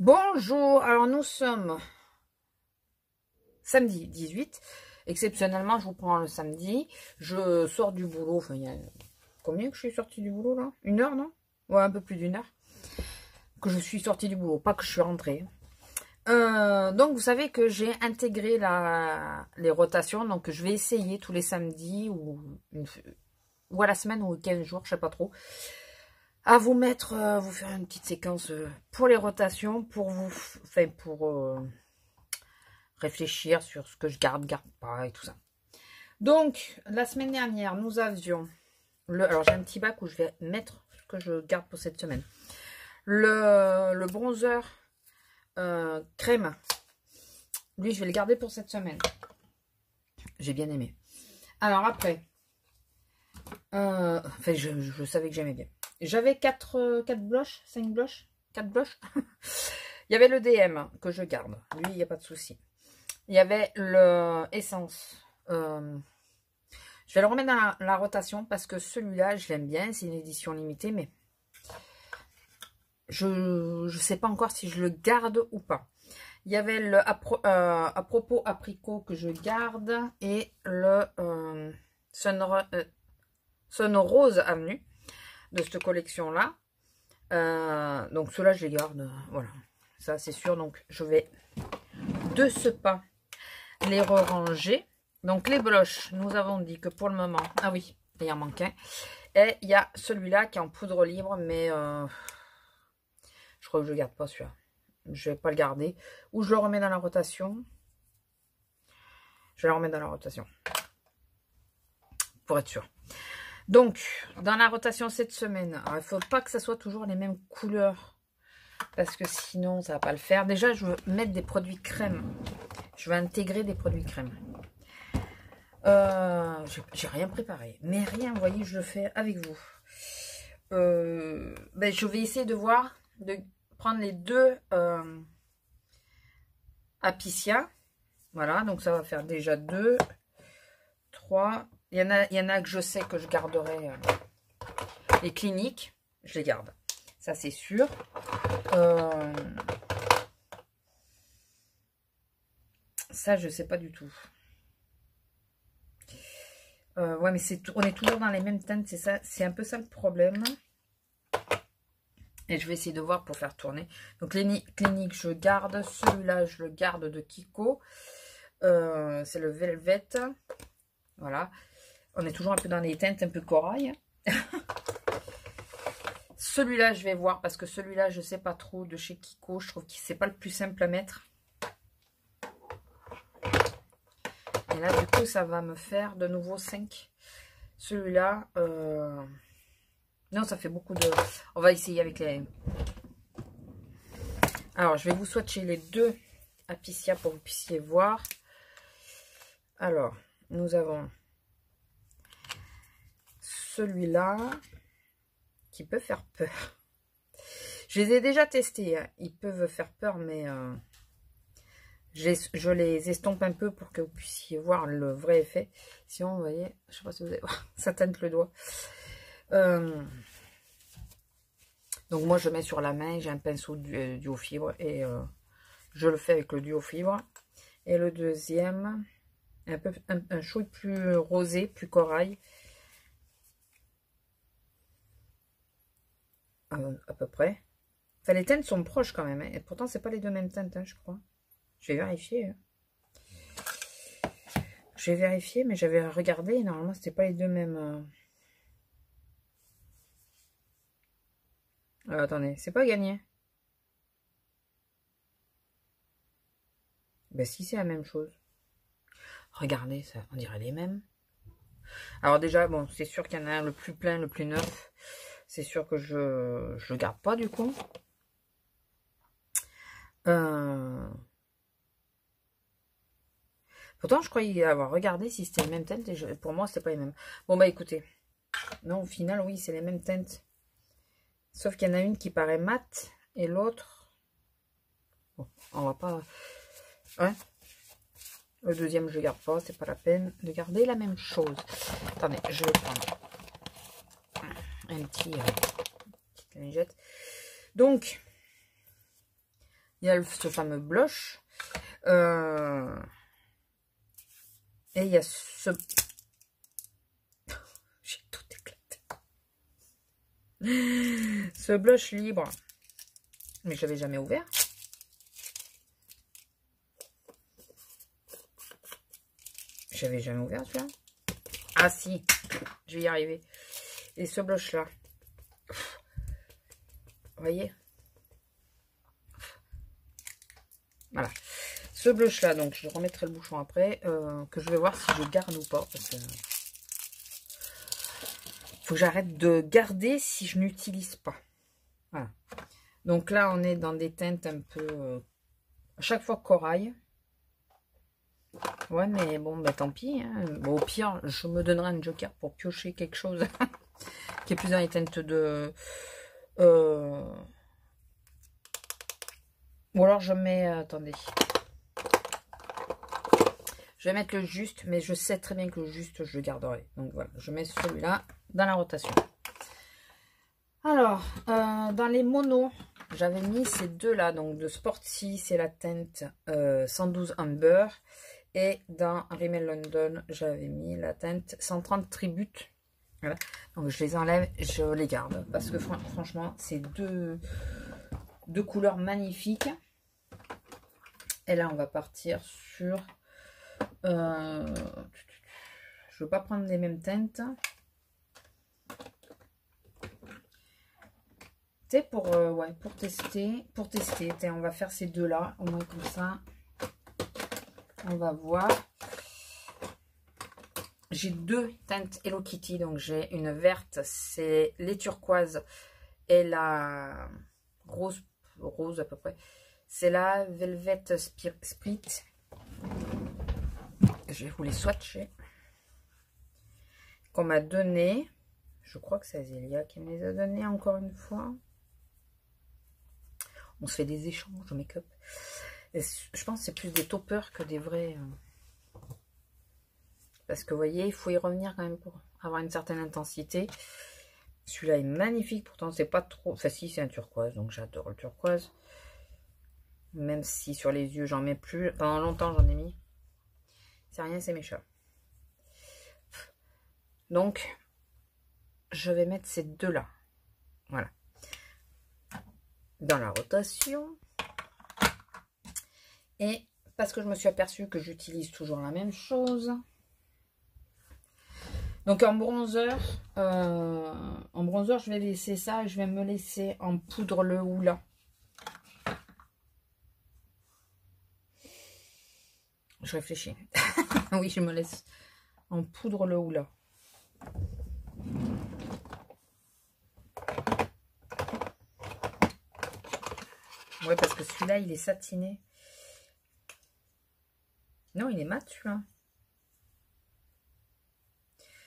Bonjour, alors nous sommes samedi 18. Exceptionnellement, je vous prends le samedi. Je sors du boulot. Enfin, il y a combien que je suis sortie du boulot là? 1 heure, non? Ouais, un peu plus d'1 heure. Que je suis sortie du boulot, pas que je suis rentrée. Donc, vous savez que j'ai intégré les rotations. Donc, je vais essayer tous les samedis ou à la semaine ou 15 jours, je sais pas trop. À vous mettre, vous faire une petite séquence pour les rotations, pour vous, enfin pour réfléchir sur ce que je garde pas et tout ça. Donc, la semaine dernière, nous avions alors j'ai un petit bac où je vais mettre ce que je garde pour cette semaine. Le bronzer crème, lui je vais le garder pour cette semaine. J'ai bien aimé. Alors après, enfin je savais que j'aimais bien. J'avais 4 blushs, 5 blushs, 4 blushs. Il y avait le DM que je garde. Lui, il n'y a pas de souci. Il y avait le Essence. Je vais le remettre dans la rotation parce que celui-là, je l'aime bien. C'est une édition limitée, mais je ne sais pas encore si je le garde ou pas. Il y avait le à propos apricot que je garde et le Sun Rose Avenue de cette collection-là. Donc ceux-là, je les garde. Voilà, ça c'est sûr. Donc je vais de ce pas les ranger. Donc les blushs, nous avons dit que pour le moment, ah oui, il en manque un. Et il y a celui-là qui est en poudre libre, mais je crois que je ne garde pas celui-là. Je vais pas le garder. Ou je le remets dans la rotation. Je vais le remettre dans la rotation. Pour être sûr. Donc, dans la rotation cette semaine, il ne faut pas que ça soit toujours les mêmes couleurs. Parce que sinon, ça ne va pas le faire. Déjà, je veux mettre des produits crème. Je vais intégrer des produits crème. J'ai rien préparé. Mais rien, vous voyez, je le fais avec vous. Je vais essayer de voir, de prendre les deux Apiccia. Voilà, donc ça va faire déjà 2, 3. Il y en a que je sais que je garderai. Les cliniques, je les garde. Ça, c'est sûr. Ça, je sais pas du tout. Ouais, mais on est toujours dans les mêmes teintes. C'est ça, c'est un peu ça le problème. Et je vais essayer de voir pour faire tourner. Donc, les cliniques, je garde. Celui-là, je le garde de Kiko. C'est le Velvet. Voilà. On est toujours un peu dans les teintes un peu corail. Celui-là, je vais voir parce que celui-là, je sais pas trop de chez Kiko. Je trouve que c'est pas le plus simple à mettre. Et là, du coup, ça va me faire de nouveau 5. Celui-là, non, ça fait beaucoup de... On va essayer avec les... Alors, je vais vous swatcher les deux Apiccia pour que vous puissiez voir. Alors, nous avons celui-là qui peut faire peur. Je les ai déjà testés. Hein. Ils peuvent faire peur, mais je les estompe un peu pour que vous puissiez voir le vrai effet. Sinon, vous voyez, je ne sais pas si vous allez voir, ça teinte le doigt. Donc moi je mets sur la main, j'ai un pinceau duo fibre et je le fais avec le duo fibre. Et le deuxième, un chouille plus rosé, plus corail. À peu près. Enfin les teintes sont proches quand même, hein, et pourtant c'est pas les deux mêmes teintes, hein, je crois. Je vais vérifier. Hein. Je vais vérifier, mais j'avais regardé et normalement c'était pas les deux mêmes... attendez, c'est pas gagné. Ben si, c'est la même chose. Regardez, ça, on dirait les mêmes. Alors déjà, bon, c'est sûr qu'il y en a un le plus plein, le plus neuf. C'est sûr que je le garde pas du coup. Pourtant, je croyais avoir regardé si c'était les mêmes teintes. Et pour moi, c'était pas les mêmes. Bon, bah écoutez. Non, au final, oui, c'est les mêmes teintes. Sauf qu'il y en a une qui paraît mate et l'autre... Bon, on va pas... Ouais. Le deuxième, je ne garde pas. C'est pas la peine de garder la même chose. Attendez, je vais prendre un petite lingette. Donc, Il y a ce fameux blush. Et il y a ce... J'ai tout éclaté. Ce blush libre. Mais je l'avais jamais ouvert. J'avais jamais ouvert celui-là. Ah si, je vais y arriver. Et ce blush là. Vous voyez? Voilà. Ce blush là, donc je remettrai le bouchon après. Que je vais voir si je garde ou pas. Parce que faut que j'arrête de garder si je n'utilise pas. Voilà. Donc là, on est dans des teintes un peu... à chaque fois corail. Ouais, mais bon, bah tant pis. Hein. Bon, au pire, je me donnerai un joker pour piocher quelque chose qui est plus dans les teintes de... Ou alors je mets... attendez. Je vais mettre le juste, mais je sais très bien que le juste, je le garderai. Donc voilà, je mets celui-là dans la rotation. Alors, dans les monos, j'avais mis ces deux-là. Donc de Sporty, c'est la teinte 112 Amber. Et dans Rimmel London, j'avais mis la teinte 130 Tribute. Voilà. Donc je les enlève, je les garde. Parce que franchement, c'est deux couleurs magnifiques. Et là, on va partir sur... je ne veux pas prendre les mêmes teintes. C'est pour, ouais, pour tester. On va faire ces deux-là. Au moins comme ça. On va voir. J'ai deux teintes Hello Kitty. Donc j'ai une verte, c'est les turquoises. Et la rose à peu près. C'est la Velvet Spirit. Je vais vous les swatcher. Qu'on m'a donné. Je crois que c'est Azélia qui me les a donnés encore une fois. On se fait des échanges de make-up. Je pense que c'est plus des toppers que des vrais. Parce que vous voyez, il faut y revenir quand même pour avoir une certaine intensité. Celui-là est magnifique. Pourtant, c'est pas trop... Enfin, si, c'est un turquoise. Donc, j'adore le turquoise. Même si sur les yeux, j'en mets plus. Pendant longtemps, j'en ai mis. C'est rien, c'est mes chats. Donc, je vais mettre ces deux-là. Voilà. Dans la rotation. Et parce que je me suis aperçue que j'utilise toujours la même chose. Donc en bronzer, je vais laisser ça. Je vais me laisser en poudre le houla. Je réfléchis. Oui, je me laisse en poudre le houla. Ouais, parce que celui-là, il est satiné. Non, il est mat, celui-là.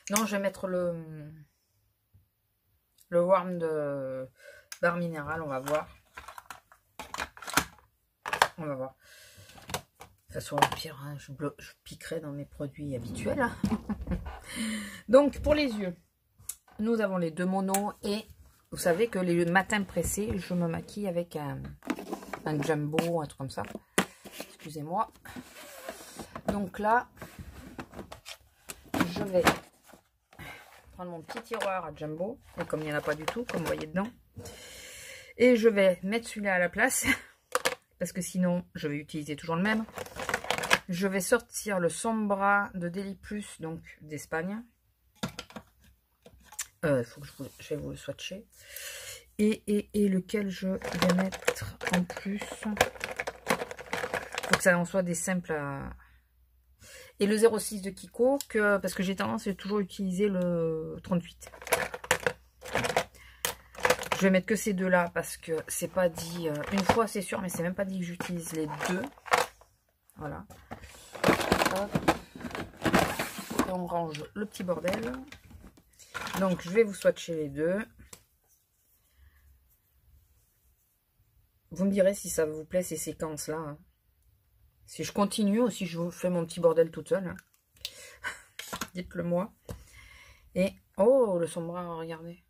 Non, je vais mettre le warm de Barre Minéral. On va voir. On va voir. De toute façon, au pire, hein, je piquerai dans mes produits habituels. Hein. Donc, pour les yeux, nous avons les deux monos. Et vous savez que les matins pressés, je me maquille avec un jumbo, un truc comme ça. Excusez-moi. Donc là, je vais prendre mon petit tiroir à jumbo. Et comme il n'y en a pas du tout, comme vous voyez dedans. Et je vais mettre celui-là à la place. Parce que sinon, je vais utiliser toujours le même. Je vais sortir le Sombra de Deli Plus, donc d'Espagne. Faut que je vais vous le swatcher. Et lequel je vais mettre en plus. Faut que ça en soit des simples à... Et le 06 de Kiko, parce que j'ai tendance à toujours utiliser le 38. Je vais mettre que ces deux-là, parce que c'est pas dit... une fois, c'est sûr, mais c'est même pas dit que j'utilise les deux. Voilà. Hop. Et on range le petit bordel. Donc, je vais vous swatcher les deux. Vous me direz si ça vous plaît, ces séquences-là. Hein. Si je continue ou si je vous fais mon petit bordel toute seule. Hein. Dites-le moi. Et, oh, le Sombra, regardez.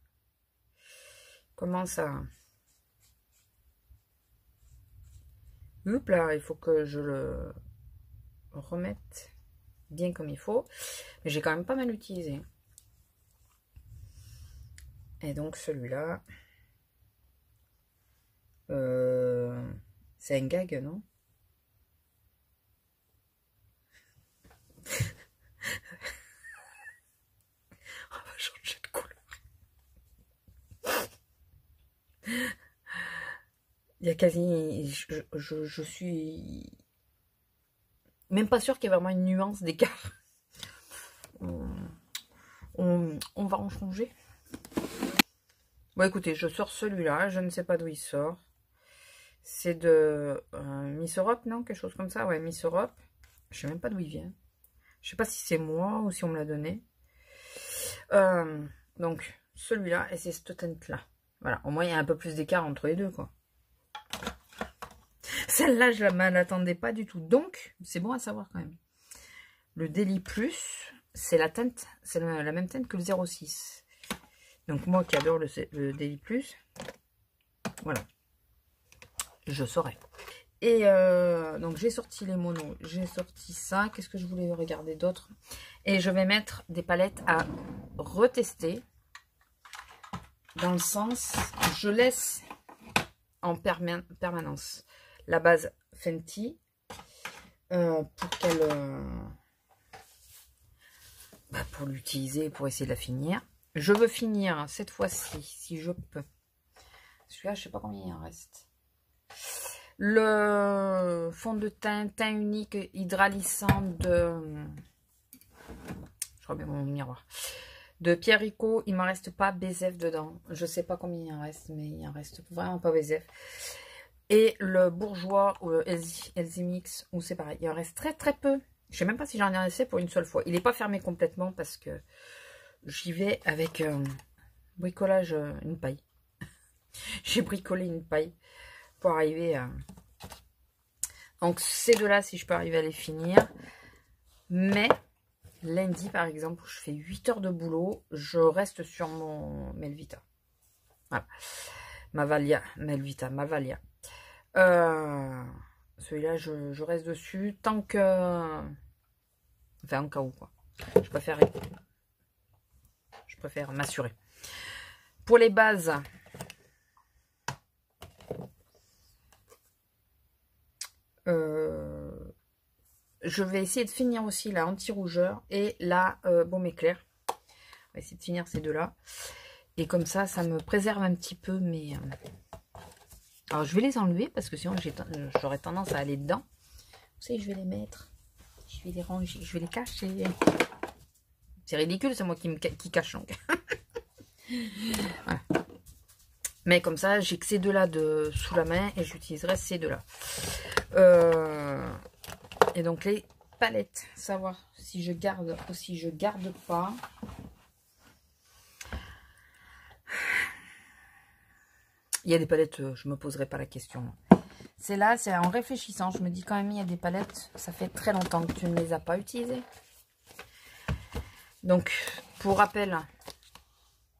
Comment ça... Hop là, il faut que je le remette bien comme il faut. Mais j'ai quand même pas mal utilisé. Et donc celui-là, c'est un gag, non? On va changer de couleur. Il y a quasi... Je suis même pas sûre qu'il y ait vraiment une nuance d'écart. On va en changer. Bon, écoutez, je sors celui-là. Je ne sais pas d'où il sort. C'est de Miss Europe, non? Quelque chose comme ça. Ouais, Miss Europe. Je sais même pas d'où il vient. Je sais pas si c'est moi ou si on me l'a donné. Donc, celui-là et c'est cette teinte-là. Voilà, au moins il y a un peu plus d'écart entre les deux, quoi. Celle-là, je ne l'attendais pas du tout. Donc, c'est bon à savoir quand même. Le Daily Plus, c'est la teinte, c'est la même teinte que le 06. Donc, moi qui adore le Daily Plus, voilà. Je saurais. Et donc, j'ai sorti les monos. J'ai sorti ça. Qu'est-ce que je voulais regarder d'autre? Et je vais mettre des palettes à retester. Dans le sens, je laisse en permanence la base Fenty pour qu'elle pour l'utiliser, pour essayer de la finir. Je veux finir cette fois-ci, si je peux. Celui-là, je sais pas combien il en reste. Le fond de teint unique hydralissant de... Je remets mon miroir. De Pierre Rico, il m'en reste pas BZF dedans. Je sais pas combien il en reste, mais il en reste vraiment pas BZF. Et le Bourjois ou le Elsie Mix, où c'est pareil. Il en reste très très peu. Je sais même pas si j'en ai assez pour une seule fois. Il n'est pas fermé complètement parce que j'y vais avec bricolage, une paille. J'ai bricolé une paille pour arriver à... Donc ces deux-là, si je peux arriver à les finir. Mais lundi, par exemple, où je fais 8 heures de boulot, je reste sur mon Melvita. Voilà. Melvita. Celui-là, je reste dessus tant que... Enfin, en cas où, quoi. Je préfère m'assurer. Pour les bases, je vais essayer de finir aussi la anti-rougeur et la baume éclair. On va essayer de finir ces deux-là. Et comme ça, ça me préserve un petit peu mes... Alors, je vais les enlever parce que sinon, j'aurais tendance à aller dedans. Vous savez, je vais les mettre. Je vais les ranger. Je vais les cacher. C'est ridicule, c'est moi qui cache. Donc. Voilà. Mais comme ça, j'ai que ces deux-là sous la main et j'utiliserai ces deux-là. Et donc, les palettes, savoir si je garde ou si je garde pas. Il y a des palettes, je me poserai pas la question. C'est là, c'est en réfléchissant. Je me dis quand même, il y a des palettes, ça fait très longtemps que tu ne les as pas utilisées. Donc, pour rappel,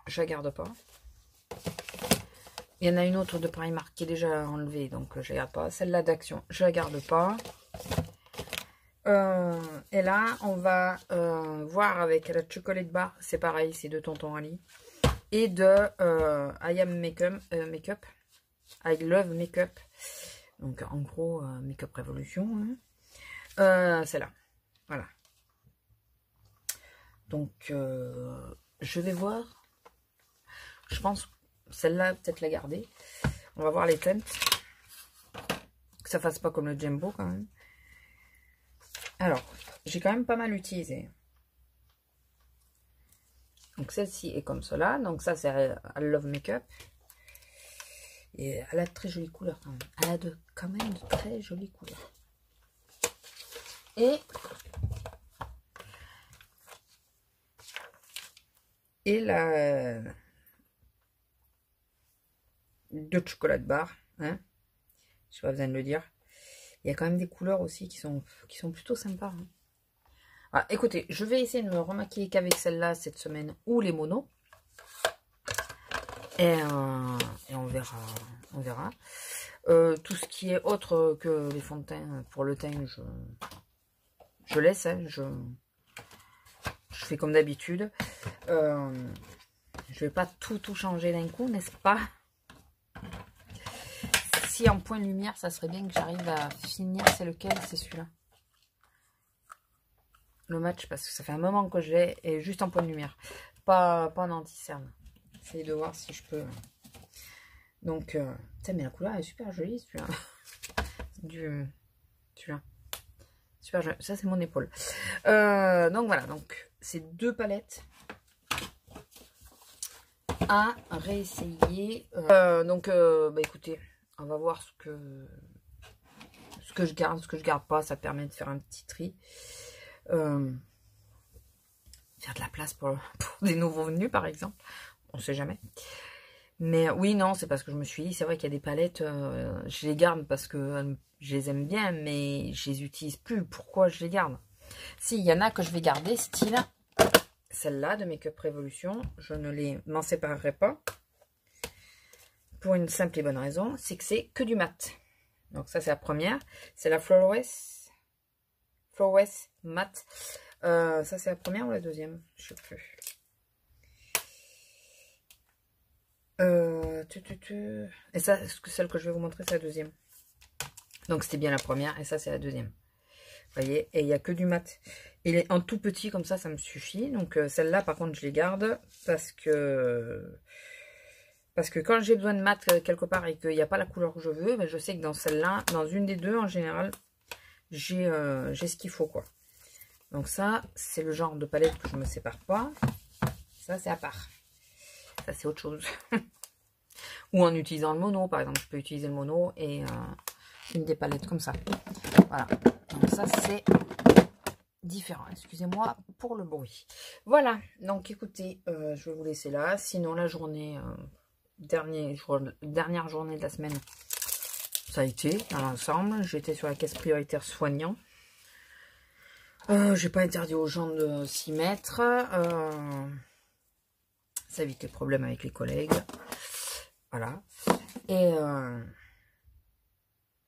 je la garde pas. Il y en a une autre de Primark qui est déjà enlevée, donc je la garde pas. Celle-là d'Action, je la garde pas. Et là, on va voir avec la Chocolate Bar. C'est pareil, c'est de Tonton Ali. Et de I Am Makeup. I Love Makeup. Donc, en gros, Makeup Révolution. Hein. Celle-là. Voilà. Donc, je vais voir. Je pense celle-là, peut-être la garder. On va voir les teintes. Que ça fasse pas comme le Jumbo, quand même. Alors, j'ai quand même pas mal utilisé. Donc, celle-ci est comme cela. Donc, ça, c'est I Love Makeup. Et elle a de très jolies couleurs, quand même. Elle a quand même de très jolies couleurs. Et la de Chocolate Bar, hein, je n'ai pas besoin de le dire. Il y a quand même des couleurs aussi qui sont plutôt sympas. Hein. Ah, écoutez, je vais essayer de me remaquiller qu'avec celle-là cette semaine ou les monos. Et on verra. Tout ce qui est autre que les fonds de teint, pour le teint, je laisse, hein, je fais comme d'habitude. Je vais pas tout changer d'un coup, n'est-ce pas? Si en point de lumière, ça serait bien que j'arrive à finir. C'est lequel? C'est celui-là. Le match, parce que ça fait un moment que je l'ai, et juste en point de lumière. Pas en anti-cerne. J'essaie de voir si je peux. Donc, mais la couleur est super jolie, celui-là. Celui-là. Super joli. Ça, c'est mon épaule. Donc, voilà. Donc, c'est 2 palettes à réessayer. Donc, écoutez, on va voir ce que je garde, ce que je garde pas. Ça permet de faire un petit tri. Faire de la place pour des nouveaux venus, par exemple. On sait jamais. Mais oui, non, c'est parce que je me suis dit, c'est vrai qu'il y a des palettes, je les garde parce que je les aime bien, mais je les utilise plus. Pourquoi je les garde? Si, il y en a que je vais garder, style celle-là de Make Up Revolution. Je ne m'en séparerai pas. Pour une simple et bonne raison, c'est que c'est que du mat. Donc ça, c'est la première. C'est la Flawless Matte. Ça, c'est la première ou la deuxième? Je sais plus. Et ça, celle que je vais vous montrer, c'est la deuxième. Donc, c'était bien la première. Et ça, c'est la deuxième. Vous voyez? Et il n'y a que du mat. Il est en tout petit, comme ça me suffit. Donc, celle-là, par contre, je les garde. Parce que quand j'ai besoin de mat quelque part et qu'il n'y a pas la couleur que je veux, ben, je sais que dans celle-là, dans une des deux, en général, j'ai ce qu'il faut, quoi. Donc ça, c'est le genre de palette que je ne me sépare pas. Ça, c'est à part. Ça, c'est autre chose. Ou en utilisant le mono, par exemple. Je peux utiliser le mono et une des palettes comme ça. Voilà. Donc ça, c'est différent. Excusez-moi pour le bruit. Voilà. Donc, écoutez, je vais vous laisser là. Sinon, la journée, dernière journée de la semaine, ça a été dans l'ensemble. J'étais sur la caisse prioritaire soignant. J'ai pas interdit aux gens de s'y mettre. Ça évite les problèmes avec les collègues. Voilà. Et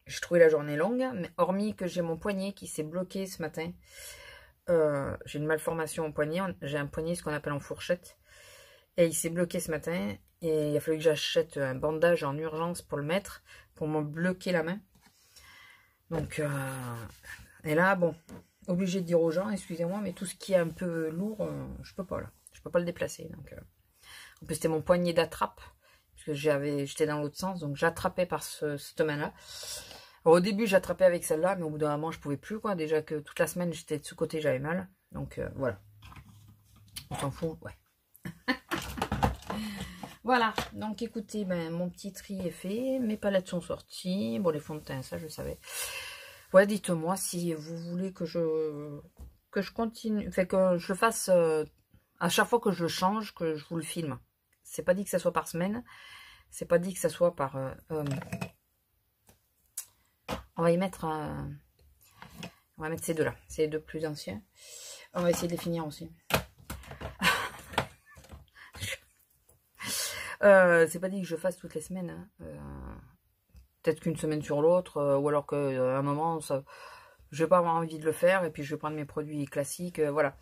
j'ai trouvé la journée longue, mais hormis que j'ai mon poignet qui s'est bloqué ce matin. J'ai une malformation au poignet. J'ai un poignet, ce qu'on appelle en fourchette. Et il s'est bloqué ce matin. Et il a fallu que j'achète un bandage en urgence pour le mettre, pour me bloquer la main. Donc, et là, bon... Obligé de dire aux gens, excusez-moi, mais tout ce qui est un peu lourd, je peux pas là. Je peux pas le déplacer. Donc, en plus, c'était mon poignet d'attrape. Parce que j'étais dans l'autre sens. Donc, j'attrapais par cette main-là. Au début, j'attrapais avec celle-là. Mais au bout d'un moment, je pouvais plus, quoi. Déjà que toute la semaine, j'étais de ce côté, j'avais mal. Donc, voilà. On s'en fout, ouais. Voilà. Donc, écoutez, ben, mon petit tri est fait. Mes palettes sont sorties. Bon, les fonds de teint, ça, je savais. Ouais, dites-moi si vous voulez que je continue, fait que je fasse à chaque fois que je change, que je vous le filme. C'est pas dit que ça soit par semaine, c'est pas dit que ça soit par. On va y mettre, on va mettre ces deux-là, c'est les deux plus anciens. On va essayer de les finir aussi. C'est pas dit que je fasse toutes les semaines. Hein. Peut-être qu'une semaine sur l'autre, ou alors qu'à un moment, je vais pas avoir envie de le faire, et puis je vais prendre mes produits classiques, voilà.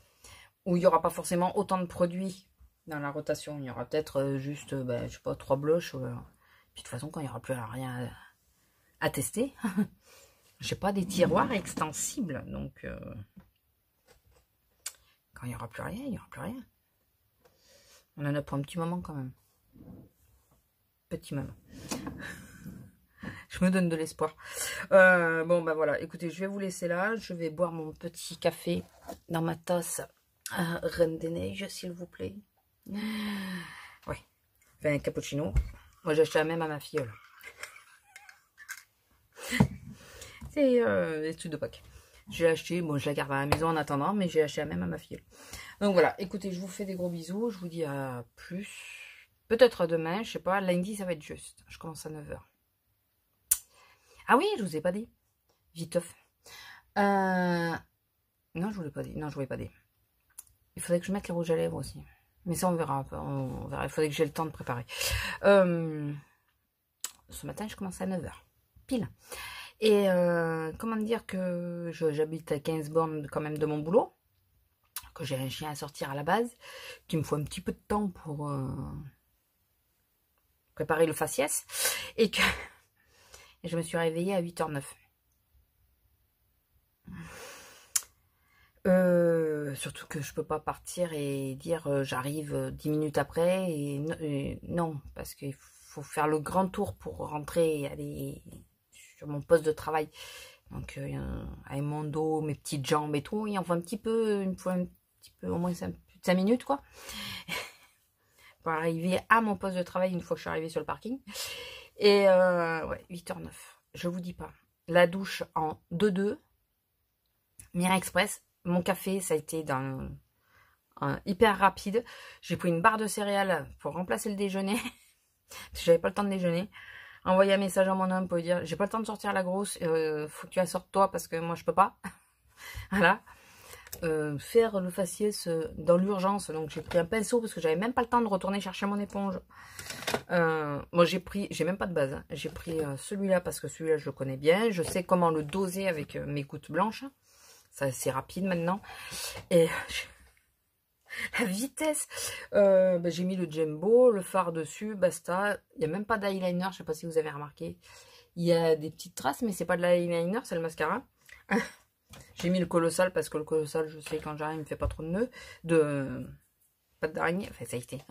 Où il n'y aura pas forcément autant de produits dans la rotation. Il y aura peut-être juste, ben, je sais pas, 3 blushs. Puis de toute façon, quand il n'y aura plus rien à tester, j'ai pas des tiroirs extensibles, donc quand il n'y aura plus rien, il n'y aura plus rien. On en a pour un petit moment quand même. Petit moment. Je me donne de l'espoir. Bon, ben voilà. Écoutez, je vais vous laisser là. Je vais boire mon petit café dans ma tasse Reine des Neiges, s'il vous plaît. Oui. Enfin, un cappuccino. Moi, j'ai acheté la même à ma filleule. C'est des trucs de Pâques. J'ai acheté, bon, je la garde à la maison en attendant, mais j'ai acheté la même à ma filleule. Donc voilà. Écoutez, je vous fais des gros bisous. Je vous dis à plus. Peut-être à demain, je sais pas. Lundi, ça va être juste. Je commence à 9 h. Ah oui, je vous ai pas dit. Viteuf. Non, je vous l'ai pas dit. Non, je vous l'ai pas dit. Il faudrait que je mette les rouges à lèvres aussi. Mais ça, on verra. On verra. Il faudrait que j'ai le temps de préparer. Ce matin, je commence à 9 h. pile. Et comment dire que j'habite à 15 bornes quand même de mon boulot, que j'ai un chien à sortir à la base, qu'il me faut un petit peu de temps pour préparer le faciès, et que et je me suis réveillée à 8h09. Surtout que je peux pas partir et dire j'arrive 10 minutes après, et non, parce qu'il faut faire le grand tour pour rentrer et aller sur mon poste de travail. Donc avec mon dos, mes petites jambes et tout, il en faut un petit peu, au moins 5 minutes quoi, pour arriver à mon poste de travail une fois que je suis arrivée sur le parking. Et ouais, 8h09, je vous dis pas. La douche en 2-2, Mire Express. Mon café, ça a été hyper rapide. J'ai pris une barre de céréales pour remplacer le déjeuner. Parce que j'avais pas le temps de déjeuner. Envoyer un message à mon homme pour lui dire j'ai pas le temps de sortir la grosse, faut que tu la sortes toi parce que moi je peux pas. Voilà. Faire le faciès dans l'urgence, donc j'ai pris un pinceau parce que j'avais même pas le temps de retourner chercher mon éponge. Moi j'ai même pas de base, hein. J'ai pris celui-là parce que celui-là je le connais bien, je sais comment le doser avec mes gouttes blanches, ça c'est rapide maintenant. Et la vitesse, j'ai mis le Jumbo, le fard dessus, basta. Il n'y a même pas d'eyeliner, je sais pas si vous avez remarqué. Il y a des petites traces, mais c'est pas de l'eyeliner, c'est le mascara. J'ai mis le colossal parce que le colossal, je sais quand j'arrive, il me fait pas trop de nœuds, pas d'araignée, enfin ça a été.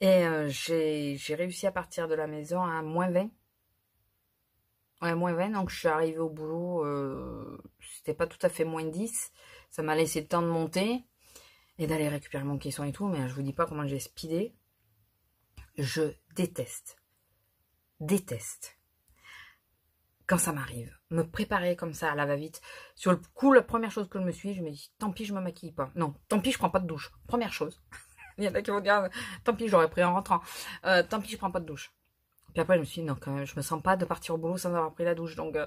Et j'ai réussi à partir de la maison à -20. Ouais, -20, donc je suis arrivée au boulot, c'était pas tout à fait -10. Ça m'a laissé le temps de monter et d'aller récupérer mon caisson et tout, mais je vous dis pas comment j'ai speedé. Je déteste quand ça m'arrive, me préparer comme ça à la va-vite. Sur le coup, la première chose que je me dis, tant pis, je me maquille pas. Non, tant pis, je prends pas de douche. Première chose. Il y en a qui vont dire, tant pis, j'aurais pris en rentrant. Tant pis, je prends pas de douche. Puis après, je me suis dit, non, quand même, je me sens pas de partir au boulot sans avoir pris la douche. Donc,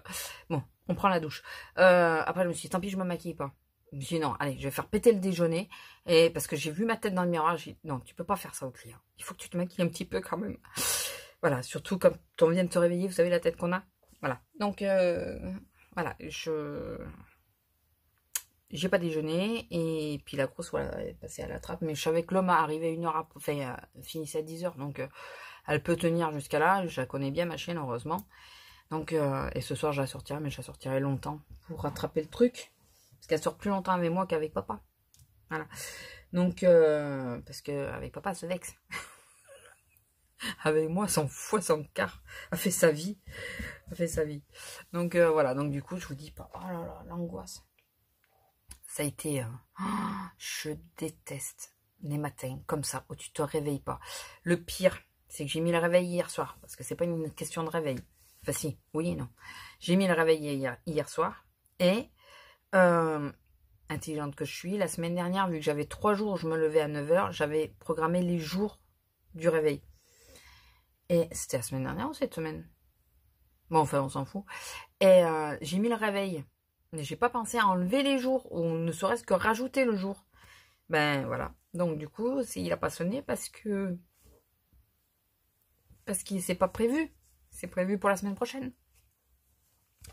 bon, on prend la douche. Après, je me suis dit, tant pis, je me maquille pas. Je me suis dit, non, allez, je vais faire péter le déjeuner. Et parce que j'ai vu ma tête dans le miroir, j'ai dit, non, tu peux pas faire ça au client. Il faut que tu te maquilles un petit peu quand même. Voilà, surtout quand on vient de te réveiller, vous savez la tête qu'on a. Voilà, donc voilà, j'ai pas déjeuné, et puis la grosse, voilà, elle est passée à la trappe, mais je savais que l'homme arrivait 1h après, enfin, finissait à 10h, donc elle peut tenir jusqu'à là, je la connais bien ma chienne, heureusement. Donc, et ce soir je la sortirai, mais je la sortirai longtemps pour rattraper le truc, parce qu'elle sort plus longtemps avec moi qu'avec papa. Voilà, donc, parce qu'avec papa elle se vexe. Avec moi, son fou, son quart, a fait sa vie. Donc voilà, donc du coup, je vous dis pas, oh là là, l'angoisse. Ça a été, je déteste les matins comme ça, où tu te réveilles pas. Le pire, c'est que j'ai mis le réveil hier soir, parce que c'est pas une question de réveil. Enfin si, oui et non. J'ai mis le réveil hier soir, et intelligente que je suis, la semaine dernière, vu que j'avais 3 jours où je me levais à 9h, j'avais programmé les jours du réveil. Et c'était la semaine dernière ou cette semaine? Bon, enfin, on s'en fout. Et j'ai mis le réveil. Mais j'ai pas pensé à enlever les jours, ou ne serait-ce que rajouter le jour. Ben, voilà. Donc, du coup, il a pas sonné parce qu'il s'est pas prévu. C'est prévu pour la semaine prochaine.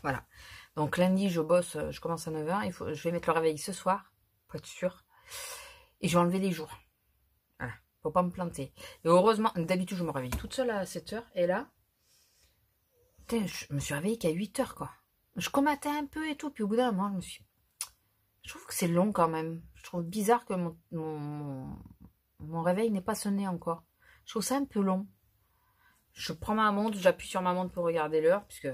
Voilà. Donc, lundi, je bosse, je commence à 9h. Je vais mettre le réveil ce soir, pour être sûr. Et je vais enlever les jours. Voilà. Faut pas me planter. Et heureusement, d'habitude, je me réveille toute seule à 7h. Et là, je me suis réveillée qu'à 8h, quoi. Je combattais un peu et tout, puis au bout d'un moment, je trouve que c'est long quand même. Je trouve bizarre que mon réveil n'ait pas sonné encore. Je trouve ça un peu long. Je prends ma montre, j'appuie sur ma montre pour regarder l'heure, puisque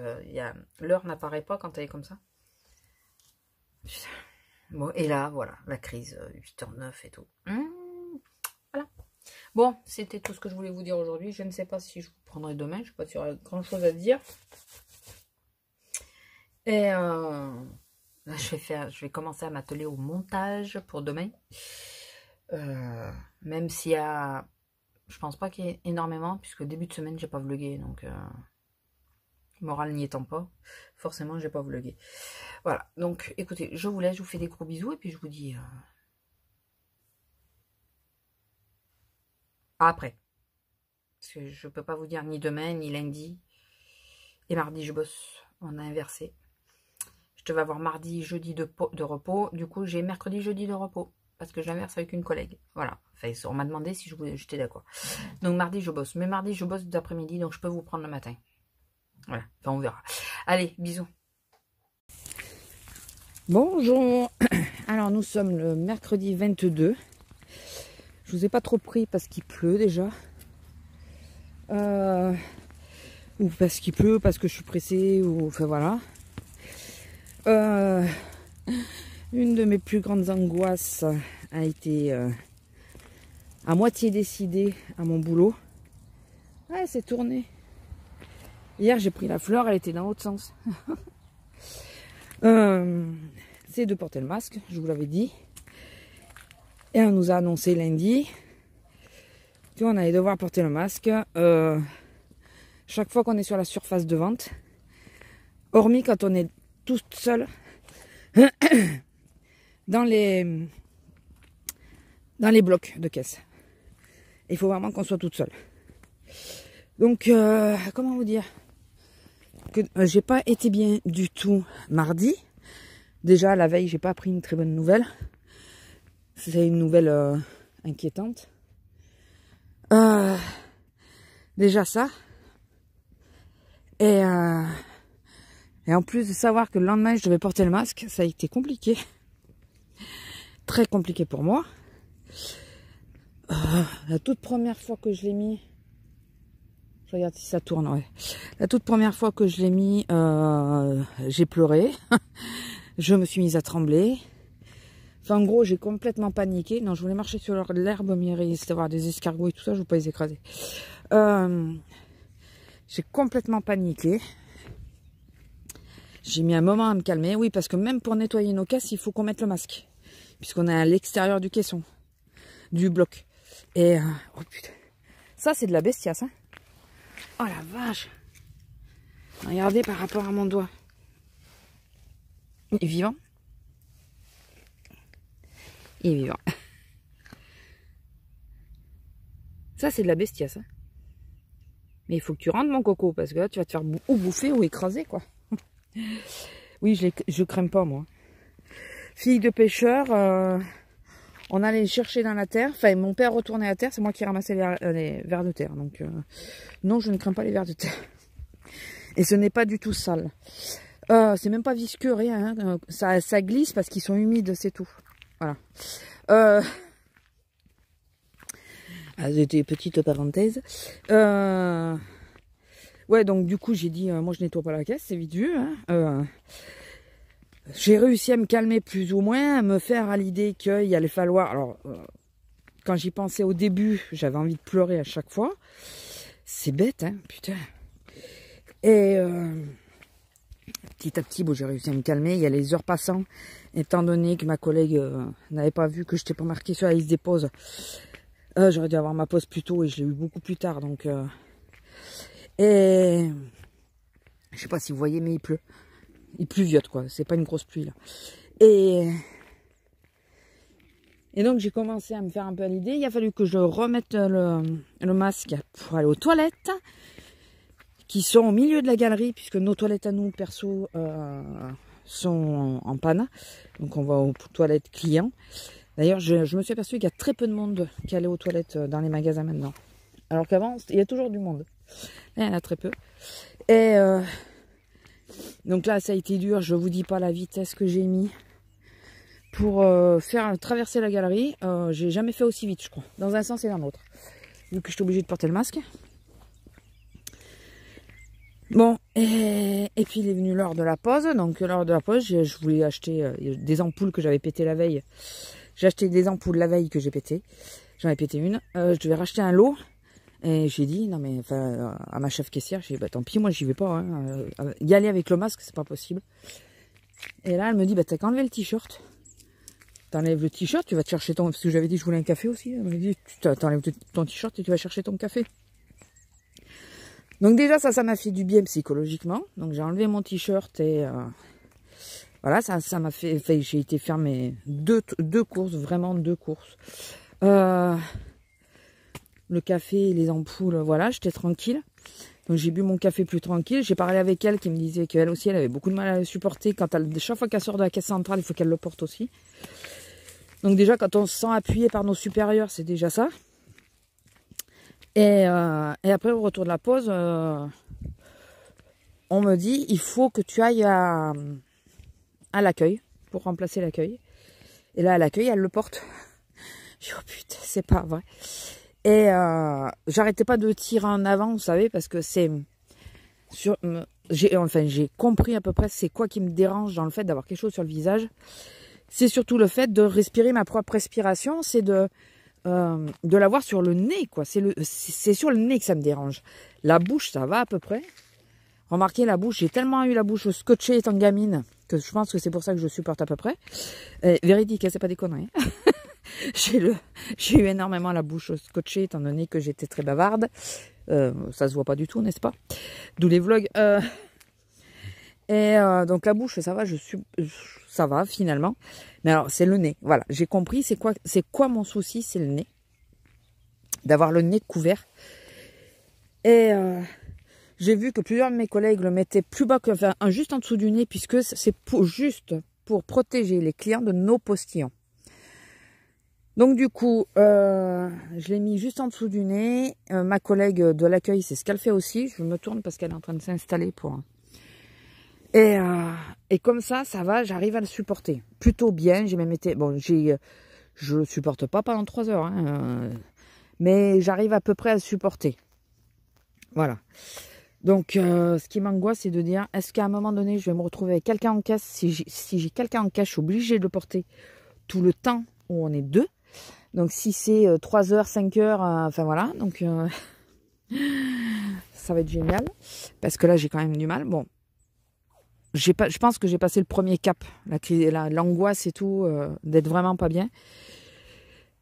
l'heure n'apparaît pas quand elle est comme ça. Bon, et là, voilà, la crise, 8h09 et tout. Voilà. Bon, c'était tout ce que je voulais vous dire aujourd'hui. Je ne sais pas si je vous prendrai demain. Je ne sais pas s'il y aura grand chose à dire. Et là, je vais commencer à m'atteler au montage pour demain. Même s'il y a... Je pense pas qu'il y ait énormément, puisque début de semaine, j'ai pas vlogué. Donc, moral n'y étant pas, forcément, j'ai pas vlogué. Voilà. Donc, écoutez, je vous laisse, je vous fais des gros bisous. Et puis, je vous dis à après. Parce que je peux pas vous dire ni demain, ni lundi. Et mardi, je bosse. On a inversé. Je devais avoir mardi, jeudi de repos. Du coup, j'ai mercredi, jeudi de repos. Parce que j'inverse avec une collègue. Voilà. Enfin, on m'a demandé si j'étais d'accord. Donc, mardi, je bosse. Mais mardi, je bosse d'après-midi. Donc, je peux vous prendre le matin. Voilà. Enfin, on verra. Allez, bisous. Bonjour. Alors, nous sommes le mercredi 22. Je vous ai pas trop pris parce qu'il pleut déjà. Ou parce qu'il pleut, parce que je suis pressée. Ou enfin, voilà. Une de mes plus grandes angoisses a été à moitié décidée à mon boulot. Ouais, c'est tourné. Hier, j'ai pris la fleur, elle était dans l'autre sens. C'est de porter le masque, je vous l'avais dit. Et on nous a annoncé lundi qu'on allait devoir porter le masque chaque fois qu'on est sur la surface de vente. Hormis quand on est toute seule dans les blocs de caisse. Il faut vraiment qu'on soit toute seule. Donc, comment vous dire que j'ai pas été bien du tout mardi. Déjà, la veille, j'ai pas appris une très bonne nouvelle. C'est une nouvelle inquiétante. Déjà ça. Et en plus de savoir que le lendemain, je devais porter le masque, ça a été compliqué. Très compliqué pour moi. La toute première fois que je l'ai mis... Je regarde si ça tourne, ouais. La toute première fois que je l'ai mis, j'ai pleuré. Je me suis mise à trembler. Enfin, en gros, j'ai complètement paniqué. Non, je voulais marcher sur l'herbe, mais il risque d'avoir des escargots et tout ça, je ne veux pas les écraser. J'ai complètement paniqué. J'ai mis un moment à me calmer. Oui, parce que même pour nettoyer nos caisses, il faut qu'on mette le masque. Puisqu'on est à l'extérieur du caisson. Du bloc. Et... oh putain. Ça, c'est de la bestiasse, hein. Oh la vache. Regardez par rapport à mon doigt. Il est vivant. Il est vivant. Ça, c'est de la bestiasse, hein. Mais il faut que tu rentres, mon coco, parce que là, tu vas te faire ou bouffer ou écraser, quoi. Oui, je crains pas, moi. Fille de pêcheur, on allait chercher dans la terre. Enfin, mon père retournait à terre, c'est moi qui ramassais les vers de terre. Donc, non, je ne crains pas les vers de terre. Et ce n'est pas du tout sale. C'est même pas visqueux, rien. Hein. Ça glisse parce qu'ils sont humides, c'est tout. Voilà. C'était petite parenthèse. Ouais, donc du coup, j'ai dit, moi je nettoie pas la caisse, c'est vite vu. Hein. J'ai réussi à me calmer plus ou moins, à me faire à l'idée qu'il allait falloir... Alors, quand j'y pensais au début, j'avais envie de pleurer à chaque fois. C'est bête, hein, putain. Et petit à petit, bon, j'ai réussi à me calmer. Il y a les heures passant, étant donné que ma collègue n'avait pas vu que je n'étais pas marqué sur la liste des pauses. J'aurais dû avoir ma pause plus tôt et je l'ai eu beaucoup plus tard. Donc, et je sais pas si vous voyez, mais il pleut. Il pluviote, quoi. C'est pas une grosse pluie, là. Et donc, j'ai commencé à me faire un peu à l'idée. Il a fallu que je remette le masque pour aller aux toilettes, qui sont au milieu de la galerie, puisque nos toilettes à nous, perso, sont en panne. Donc, on va aux toilettes clients. D'ailleurs, je me suis aperçue qu'il y a très peu de monde qui allait aux toilettes dans les magasins maintenant. Alors qu'avant, il y a toujours du monde. Là, il y en a très peu. Et... donc là, ça a été dur. Je vous dis pas la vitesse que j'ai mis pour faire traverser la galerie. J'ai jamais fait aussi vite, je crois. Dans un sens et dans l'autre. Vu que je suis obligée de porter le masque. Bon, et puis il est venu l'heure de la pause. Donc l'heure de la pause, je voulais acheter des ampoules que j'avais pétées la veille. J'ai acheté des ampoules la veille que j'ai pétées. J'en ai pété une. Je devais racheter un lot. Et j'ai dit, non mais, enfin, à ma chef caissière, j'ai dit, bah tant pis, moi j'y vais pas. Hein. Y aller avec le masque, c'est pas possible. Et là, elle me dit, bah t'as qu'à enlever le t-shirt. T'enlèves le t-shirt, tu vas te chercher ton... Parce que j'avais dit, je voulais un café aussi. Elle m'a dit, t'enlèves ton t-shirt et tu vas chercher ton café. Donc déjà, ça m'a fait du bien psychologiquement. Donc j'ai enlevé mon t-shirt et... voilà, ça m'a fait... Enfin, j'ai été faire mes deux courses, vraiment 2 courses. Le café et les ampoules, voilà, j'étais tranquille. Donc j'ai bu mon café plus tranquille. J'ai parlé avec elle qui me disait qu'elle aussi, elle avait beaucoup de mal à le supporter. Quand chaque fois qu'elle sort de la caisse centrale, il faut qu'elle le porte aussi. Donc déjà, quand on se sent appuyé par nos supérieurs, c'est déjà ça. Et après, au retour de la pause, on me dit, il faut que tu ailles à l'accueil pour remplacer l'accueil. Et là, à l'accueil, elle le porte. Je dis, oh putain, c'est pas vrai. Et j'arrêtais pas de tirer en avant, vous savez, parce que c'est... j'ai compris à peu près c'est quoi qui me dérange dans le fait d'avoir quelque chose sur le visage. C'est surtout le fait de respirer ma propre respiration, c'est de l'avoir sur le nez, quoi. C'est sur le nez que ça me dérange. La bouche, ça va à peu près. Remarquez la bouche, j'ai tellement eu la bouche scotchée étant gamine que je pense que c'est pour ça que je supporte à peu près. Véridique, c'est pas des conneries. J'ai eu énormément la bouche scotchée étant donné que j'étais très bavarde. Ça se voit pas du tout, n'est-ce pas? D'où les vlogs. Donc la bouche, ça va, ça va finalement. Mais alors, c'est le nez. Voilà, j'ai compris. C'est quoi mon souci? C'est le nez. D'avoir le nez couvert. Et j'ai vu que plusieurs de mes collègues le mettaient plus bas que, enfin, juste en dessous du nez, puisque c'est juste pour protéger les clients de nos postillons. Donc du coup, je l'ai mis juste en dessous du nez. Ma collègue de l'accueil, c'est ce qu'elle fait aussi. Je me tourne parce qu'elle est en train de s'installer pour... Et comme ça va, j'arrive à le supporter. Plutôt bien, j'ai même été... Bon, je le supporte pas pendant 3 heures, hein, mais j'arrive à peu près à le supporter. Voilà. Donc, ce qui m'angoisse, c'est de dire, est-ce qu'à un moment donné, je vais me retrouver avec quelqu'un en caisse? Si j'ai quelqu'un en caisse, je suis obligée de le porter tout le temps où on est deux. Donc, si c'est 3 heures, 5 heures, enfin voilà. Donc, ça va être génial. Parce que là, j'ai quand même du mal. Bon. Je pense que j'ai passé le premier cap. L'angoisse et tout, d'être vraiment pas bien.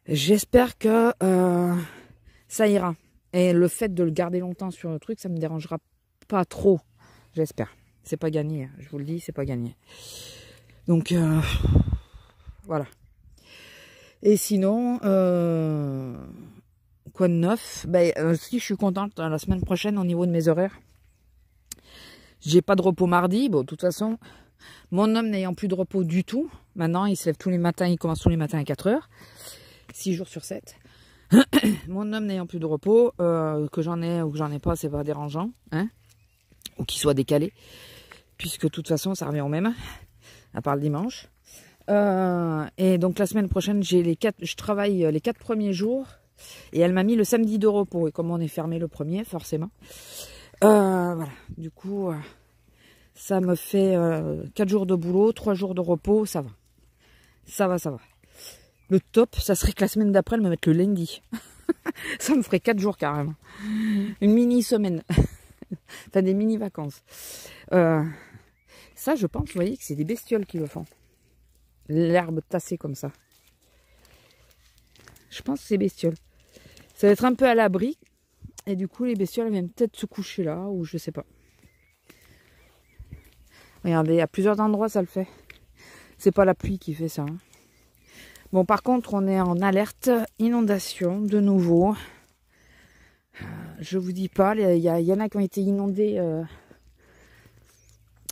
J'espère que ça ira. Et le fait de le garder longtemps sur le truc, ça me dérangera pas trop. J'espère. C'est pas gagné. Je vous le dis, c'est pas gagné. Donc, voilà. Et sinon, quoi de neuf? Si je suis contente la semaine prochaine au niveau de mes horaires. J'ai pas de repos mardi. Bon, de toute façon, mon homme n'ayant plus de repos du tout. Maintenant, il se lève tous les matins, il commence tous les matins à 4 heures. 6 jours sur 7. Mon homme n'ayant plus de repos, que j'en ai ou que j'en ai pas, c'est pas dérangeant. Hein, ou qu'il soit décalé. Puisque de toute façon, ça revient au même. À part le dimanche. Et donc la semaine prochaine, je travaille les 4 premiers jours. Et elle m'a mis le samedi de repos. Et comme on est fermé le premier, forcément. Voilà. Du coup, ça me fait 4 jours de boulot, 3 jours de repos. Ça va. Ça va, ça va. Le top, ça serait que la semaine d'après, elle me mette le lundi. Ça me ferait 4 jours carrément. Une mini-semaine. T'as des mini-vacances. Ça, je pense, vous voyez, que c'est des bestioles qui le font. L'herbe tassée comme ça. Je pense que c'est bestioles. Ça va être un peu à l'abri. Et du coup, les bestioles elles viennent peut-être se coucher là, ou je sais pas. Regardez, à plusieurs endroits, ça le fait. C'est pas la pluie qui fait ça. Hein. Bon, par contre, on est en alerte inondation de nouveau. Je vous dis pas, il y en a qui ont été inondés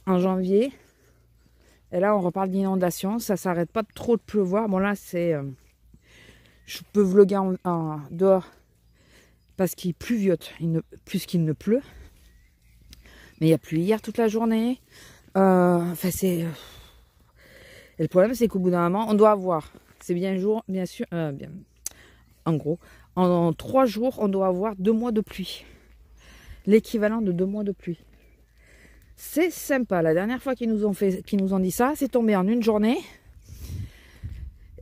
en janvier. Et là, on reparle d'inondation. Ça s'arrête pas trop de pleuvoir. Bon, là, c'est... je peux vlogger en dehors parce qu'il pluviote plus qu'il ne pleut. Mais il y a plu hier toute la journée. Enfin, c'est... Et le problème, c'est qu'au bout d'un moment, on doit avoir... C'est bien sûr... en gros, en 3 jours, on doit avoir 2 mois de pluie. L'équivalent de 2 mois de pluie. C'est sympa. La dernière fois qu'ils nous ont dit ça, c'est tombé en une journée.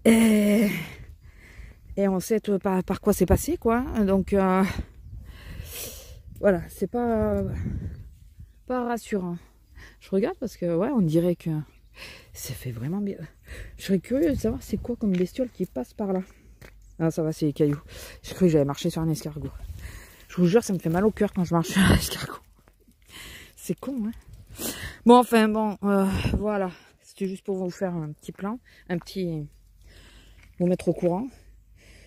Et on sait par quoi c'est passé, quoi. Donc, voilà, c'est pas rassurant. Je regarde parce que, ouais, on dirait que ça fait vraiment bien. Je serais curieux de savoir c'est quoi comme bestiole qui passe par là. Ah, ça va, c'est les cailloux. J'ai cru que j'avais marché sur un escargot. Je vous jure, ça me fait mal au cœur quand je marche sur un escargot. C'est con, hein. Bon, enfin, bon, voilà. C'était juste pour vous faire un petit plan. Vous mettre au courant.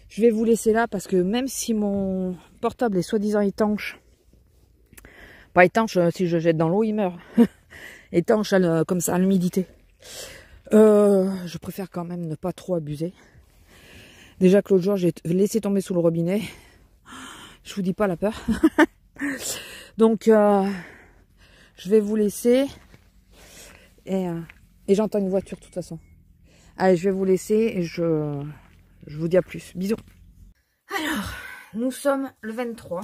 Je vais vous laisser là parce que même si mon portable est soi-disant étanche, Pas étanche, si je jette dans l'eau, il meurt. Étanche comme ça à l'humidité. Je préfère quand même ne pas trop abuser. Déjà que l'autre jour, j'ai laissé tomber sous le robinet. Je vous dis pas la peur. Donc, je vais vous laisser. Et j'entends une voiture de toute façon. Allez, je vais vous laisser et je vous dis à plus. Bisous. Alors, nous sommes le 23.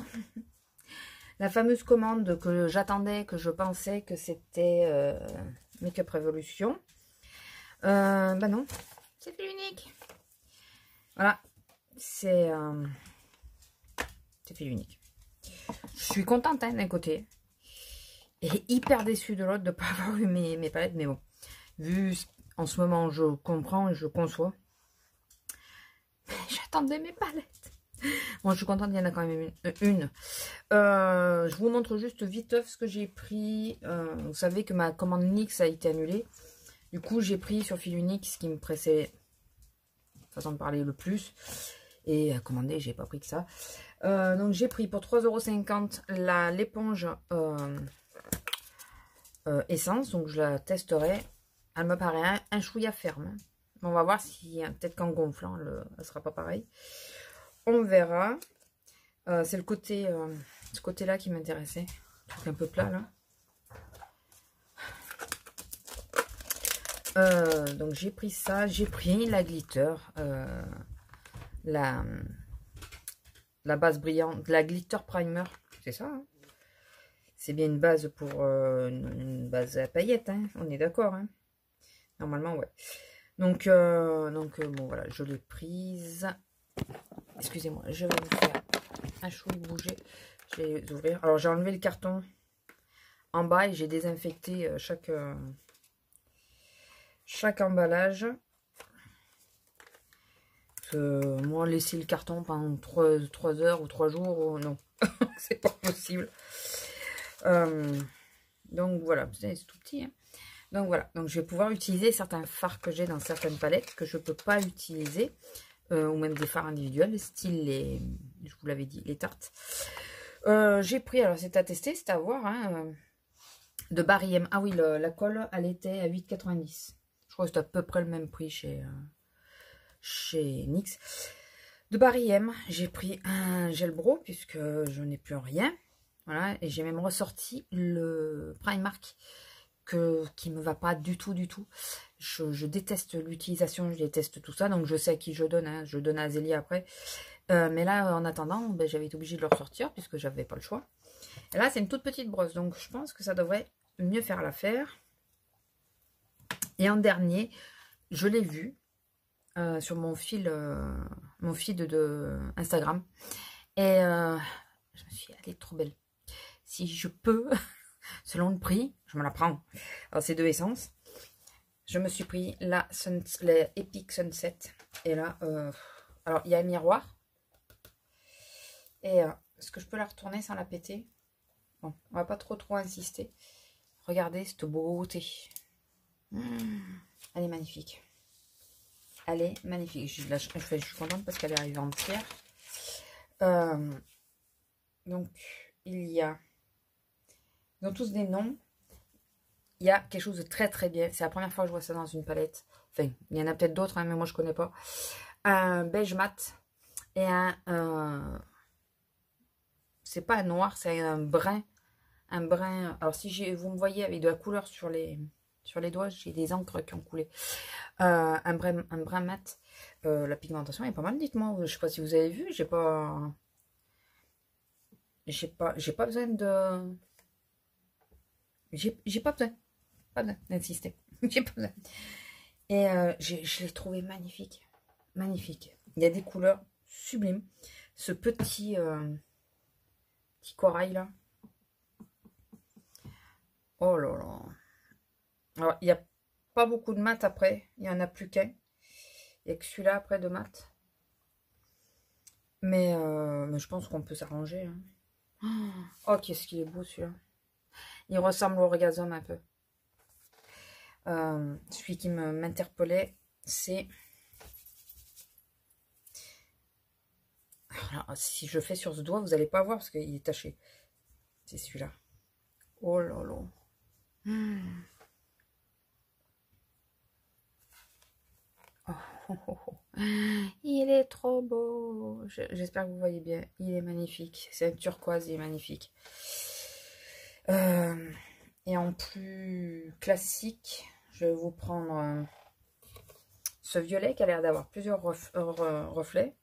La fameuse commande que j'attendais, que je pensais que c'était Make-up Revolution. Bah non, c'est l'unique. Voilà, c'est l'unique. Je suis contente hein, d'un côté. Et hyper déçue de l'autre de ne pas avoir eu mes palettes. Mais bon, vu en ce moment, je comprends et je conçois. J'attendais mes palettes. Bon, je suis contente, il y en a quand même une. Je vous montre juste vite ce que j'ai pris. Vous savez que ma commande NYX a été annulée. Du coup, j'ai pris sur fil unique ce qui me pressait, façon de parler, le plus. Et à commander, j'ai pas pris que ça. Donc, j'ai pris pour 3,50 € l'éponge essence. Donc, je la testerai. Elle me paraît un chouïa ferme. On va voir si, peut-être qu'en gonflant, elle sera pas pareille. On verra. C'est le côté, ce côté-là qui m'intéressait. Le truc un peu plat, là. Donc j'ai pris ça, j'ai pris la glitter, la base brillante, la glitter primer, c'est ça, hein. C'est bien une base pour une base à paillettes, hein. On est d'accord, hein. Normalement, ouais. Donc bon voilà, je l'ai prise. Excusez-moi, je vais vous faire un chouï bouger. Je vais les ouvrir. Alors j'ai enlevé le carton en bas et j'ai désinfecté chaque emballage. Moi, laisser le carton pendant 3 heures ou 3 jours, non, c'est pas possible. Donc voilà, c'est tout petit. Hein. Donc voilà, donc je vais pouvoir utiliser certains fards que j'ai dans certaines palettes que je peux pas utiliser, ou même des fards individuels, style je vous l'avais dit, les tartes. J'ai pris, alors c'est à tester, c'est à voir, hein, de Barry M. Ah oui, la colle, elle était à 8,90 €. Je crois que c'est à peu près le même prix chez NYX. De Barry M, j'ai pris un gel brow puisque je n'ai plus rien. Voilà, et j'ai même ressorti le Primark qui me va pas du tout, du tout. Je déteste l'utilisation, je déteste tout ça, donc je sais à qui je donne. Hein, je donne à Azélie après. Mais là, en attendant, ben, j'avais été obligée de le ressortir puisque j'avais pas le choix. Et là, c'est une toute petite brosse, donc je pense que ça devrait mieux faire l'affaire. Et en dernier, je l'ai vu sur mon feed de Instagram. Et je me suis dit, elle est trop belle. Si je peux, selon le prix, je me la prends. Alors, c'est 2 essences. Je me suis pris la Epic Sunset. Et là, alors, il y a un miroir. Et est-ce que je peux la retourner sans la péter? Bon, on va pas trop insister. Regardez cette beauté. Elle est magnifique. Elle est magnifique. Je suis contente parce qu'elle est arrivée entière. Donc, il y a... Ils ont tous des noms. Il y a quelque chose de très très bien. C'est la première fois que je vois ça dans une palette. Enfin, il y en a peut-être d'autres, hein, mais moi je connais pas. Un beige mat et un... c'est pas un noir, c'est un brun. Un brun... Alors si vous me voyez avec de la couleur sur les doigts, j'ai des encres qui ont coulé. Un brun mat. La pigmentation est pas mal, dites-moi. Je sais pas si vous avez vu, j'ai pas besoin de... J'ai pas besoin d'insister. J'ai pas besoin. Et je l'ai trouvé magnifique. Magnifique. Il y a des couleurs sublimes. Ce petit corail là. Oh là là. Alors, il n'y a pas beaucoup de mat après. Il n'y en a plus qu'un. Il n'y a que celui-là après de mat. Mais je pense qu'on peut s'arranger. Hein. Oh, qu'est-ce qu'il est beau celui-là. Il ressemble au Orgasme un peu. Celui qui m'interpellait, c'est... Alors, si je fais sur ce doigt, vous n'allez pas voir parce qu'il est taché. C'est celui-là. Oh là là. Oh, oh, oh, oh. Il est trop beau. J'espère que vous voyez bien. Il est magnifique. C'est un turquoise, il est magnifique. Et en plus classique, je vais vous prendre ce violet qui a l'air d'avoir plusieurs reflets.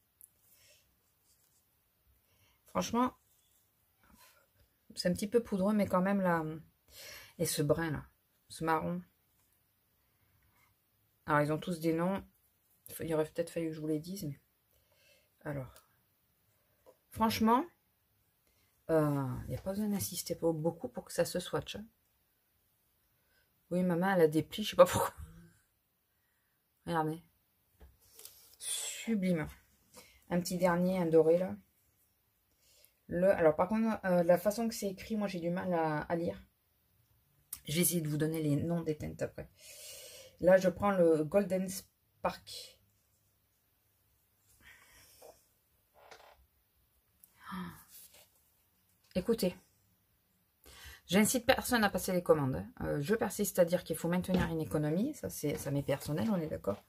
Franchement, c'est un petit peu poudreux, mais quand même là. Et ce brun là, ce marron. Alors ils ont tous des noms. Il aurait peut-être fallu que je vous les dise. Mais... Alors, franchement, il n'y a pas besoin d'insister beaucoup pour que ça se swatche. Hein. Oui, ma main, elle a des plis, je sais pas pourquoi. Regardez. Sublime. Un petit dernier, un doré là. Alors par contre, la façon que c'est écrit, moi j'ai du mal à lire. Je vais essayer de vous donner les noms des teintes après. Là, je prends le Golden Spark. Écoutez, j'incite personne à passer les commandes. Je persiste à dire qu'il faut maintenir une économie. Ça m'est personnel, on est d'accord.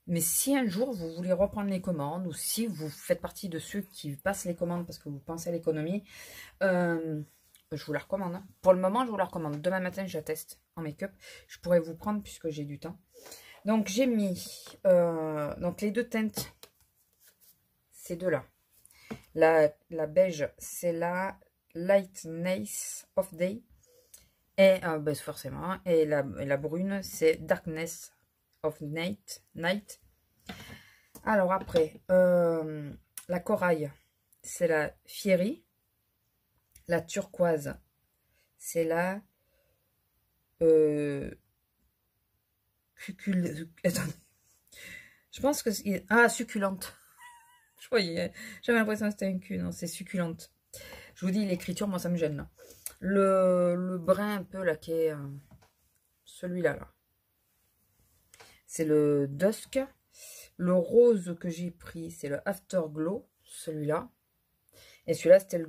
Mais si un jour vous voulez reprendre les commandes, ou si vous faites partie de ceux qui passent les commandes parce que vous pensez à l'économie, je vous la recommande. Hein. Pour le moment, je vous la recommande. Demain matin, je la teste en make-up. Je pourrais vous prendre puisque j'ai du temps. Donc, j'ai mis donc les deux teintes, ces deux-là. La beige, c'est la Lightness of Day. Et ben forcément, et la brune, c'est Darkness of Night. Alors après, la corail, c'est la Fiery. La turquoise, c'est la attendez. Je pense que c'est... Ah, succulente. Je voyais, j'avais l'impression que c'était un cul. Non, c'est succulente. Je vous dis, l'écriture, moi, ça me gêne. Là. Le brun un peu, là, qui est celui-là. Là. C'est le Dusk. Le rose que j'ai pris, c'est le Afterglow, celui-là. Et celui-là, c'était le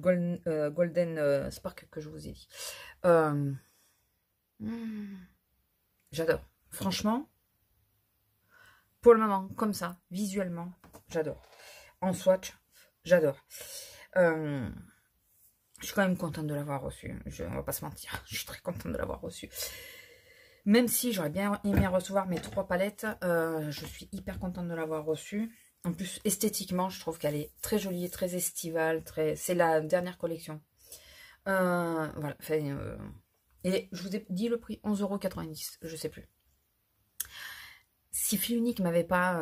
Golden Spark que je vous ai dit. J'adore. Franchement, pour le moment, comme ça, visuellement, j'adore. En swatch, j'adore. Je suis quand même contente de l'avoir reçu. On va pas se mentir. Je suis très contente de l'avoir reçu. Même si j'aurais bien aimé recevoir mes 3 palettes, je suis hyper contente de l'avoir reçu. En plus, esthétiquement, je trouve qu'elle est très jolie, très estivale. C'est la dernière collection. Voilà. Et je vous ai dit le prix, 11,90 €. Je sais plus. Si Filunique ne m'avait pas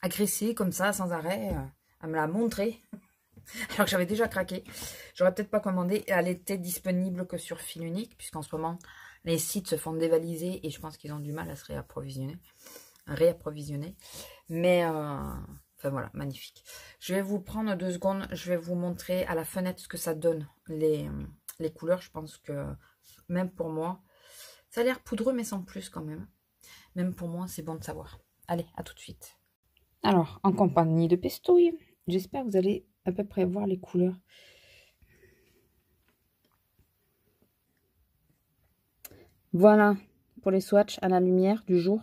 agressé comme ça, sans arrêt, à me la montrer, alors que j'avais déjà craqué, j'aurais peut-être pas commandé. Elle était disponible que sur Filunique, puisqu'en ce moment, les sites se font dévaliser et je pense qu'ils ont du mal à se réapprovisionner. Mais, enfin voilà, magnifique. Je vais vous prendre 2 secondes, je vais vous montrer à la fenêtre ce que ça donne, les couleurs. Je pense que, même pour moi, ça a l'air poudreux, mais sans plus quand même. Même pour moi, c'est bon de savoir. Allez, à tout de suite. Alors, en compagnie de Pestouille, j'espère que vous allez à peu près voir les couleurs. Voilà, pour les swatchs à la lumière du jour,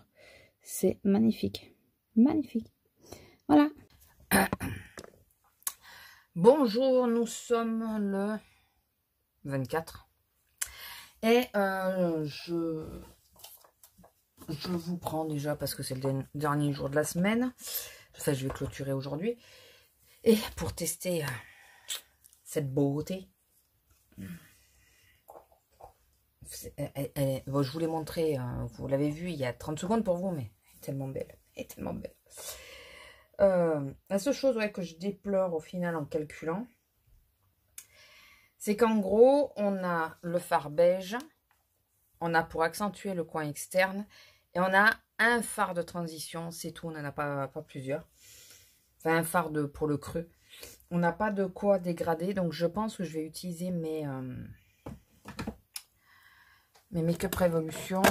c'est magnifique. Magnifique. Voilà. Bonjour, nous sommes le 24. Et je vous prends déjà parce que c'est le dernier jour de la semaine. Ça, je vais clôturer aujourd'hui. Et pour tester cette beauté, bon, je vous l'ai montré, vous l'avez vu il y a 30 secondes pour vous, mais elle est tellement belle. Elle est tellement belle. La seule chose que je déplore au final en calculant, c'est qu'en gros, on a le fard beige, on a pour accentuer le coin externe, et on a un fard de transition, c'est tout, on n'en a pas plusieurs. Enfin, un fard pour le creux. On n'a pas de quoi dégrader, donc je pense que je vais utiliser mes Make-up Revolution,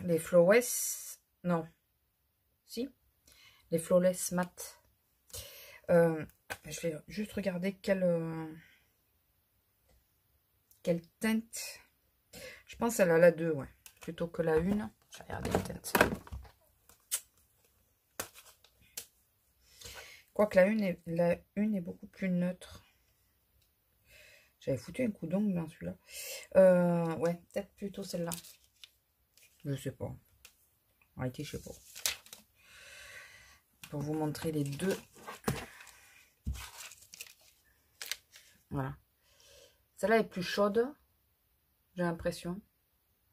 les Flawless, non, si, les Flawless Matte. Je vais juste regarder quel Quelle teinte? Je pense qu'elle a la 2, ouais. Plutôt que la 1. Je vais regarder les teintes. Quoique la une est beaucoup plus neutre. J'avais foutu un coup d'ongle dans celui-là. Ouais, peut-être plutôt celle-là. Je sais pas. En réalité, je sais pas. Pour vous montrer les deux. Voilà. Celle-là est plus chaude. J'ai l'impression.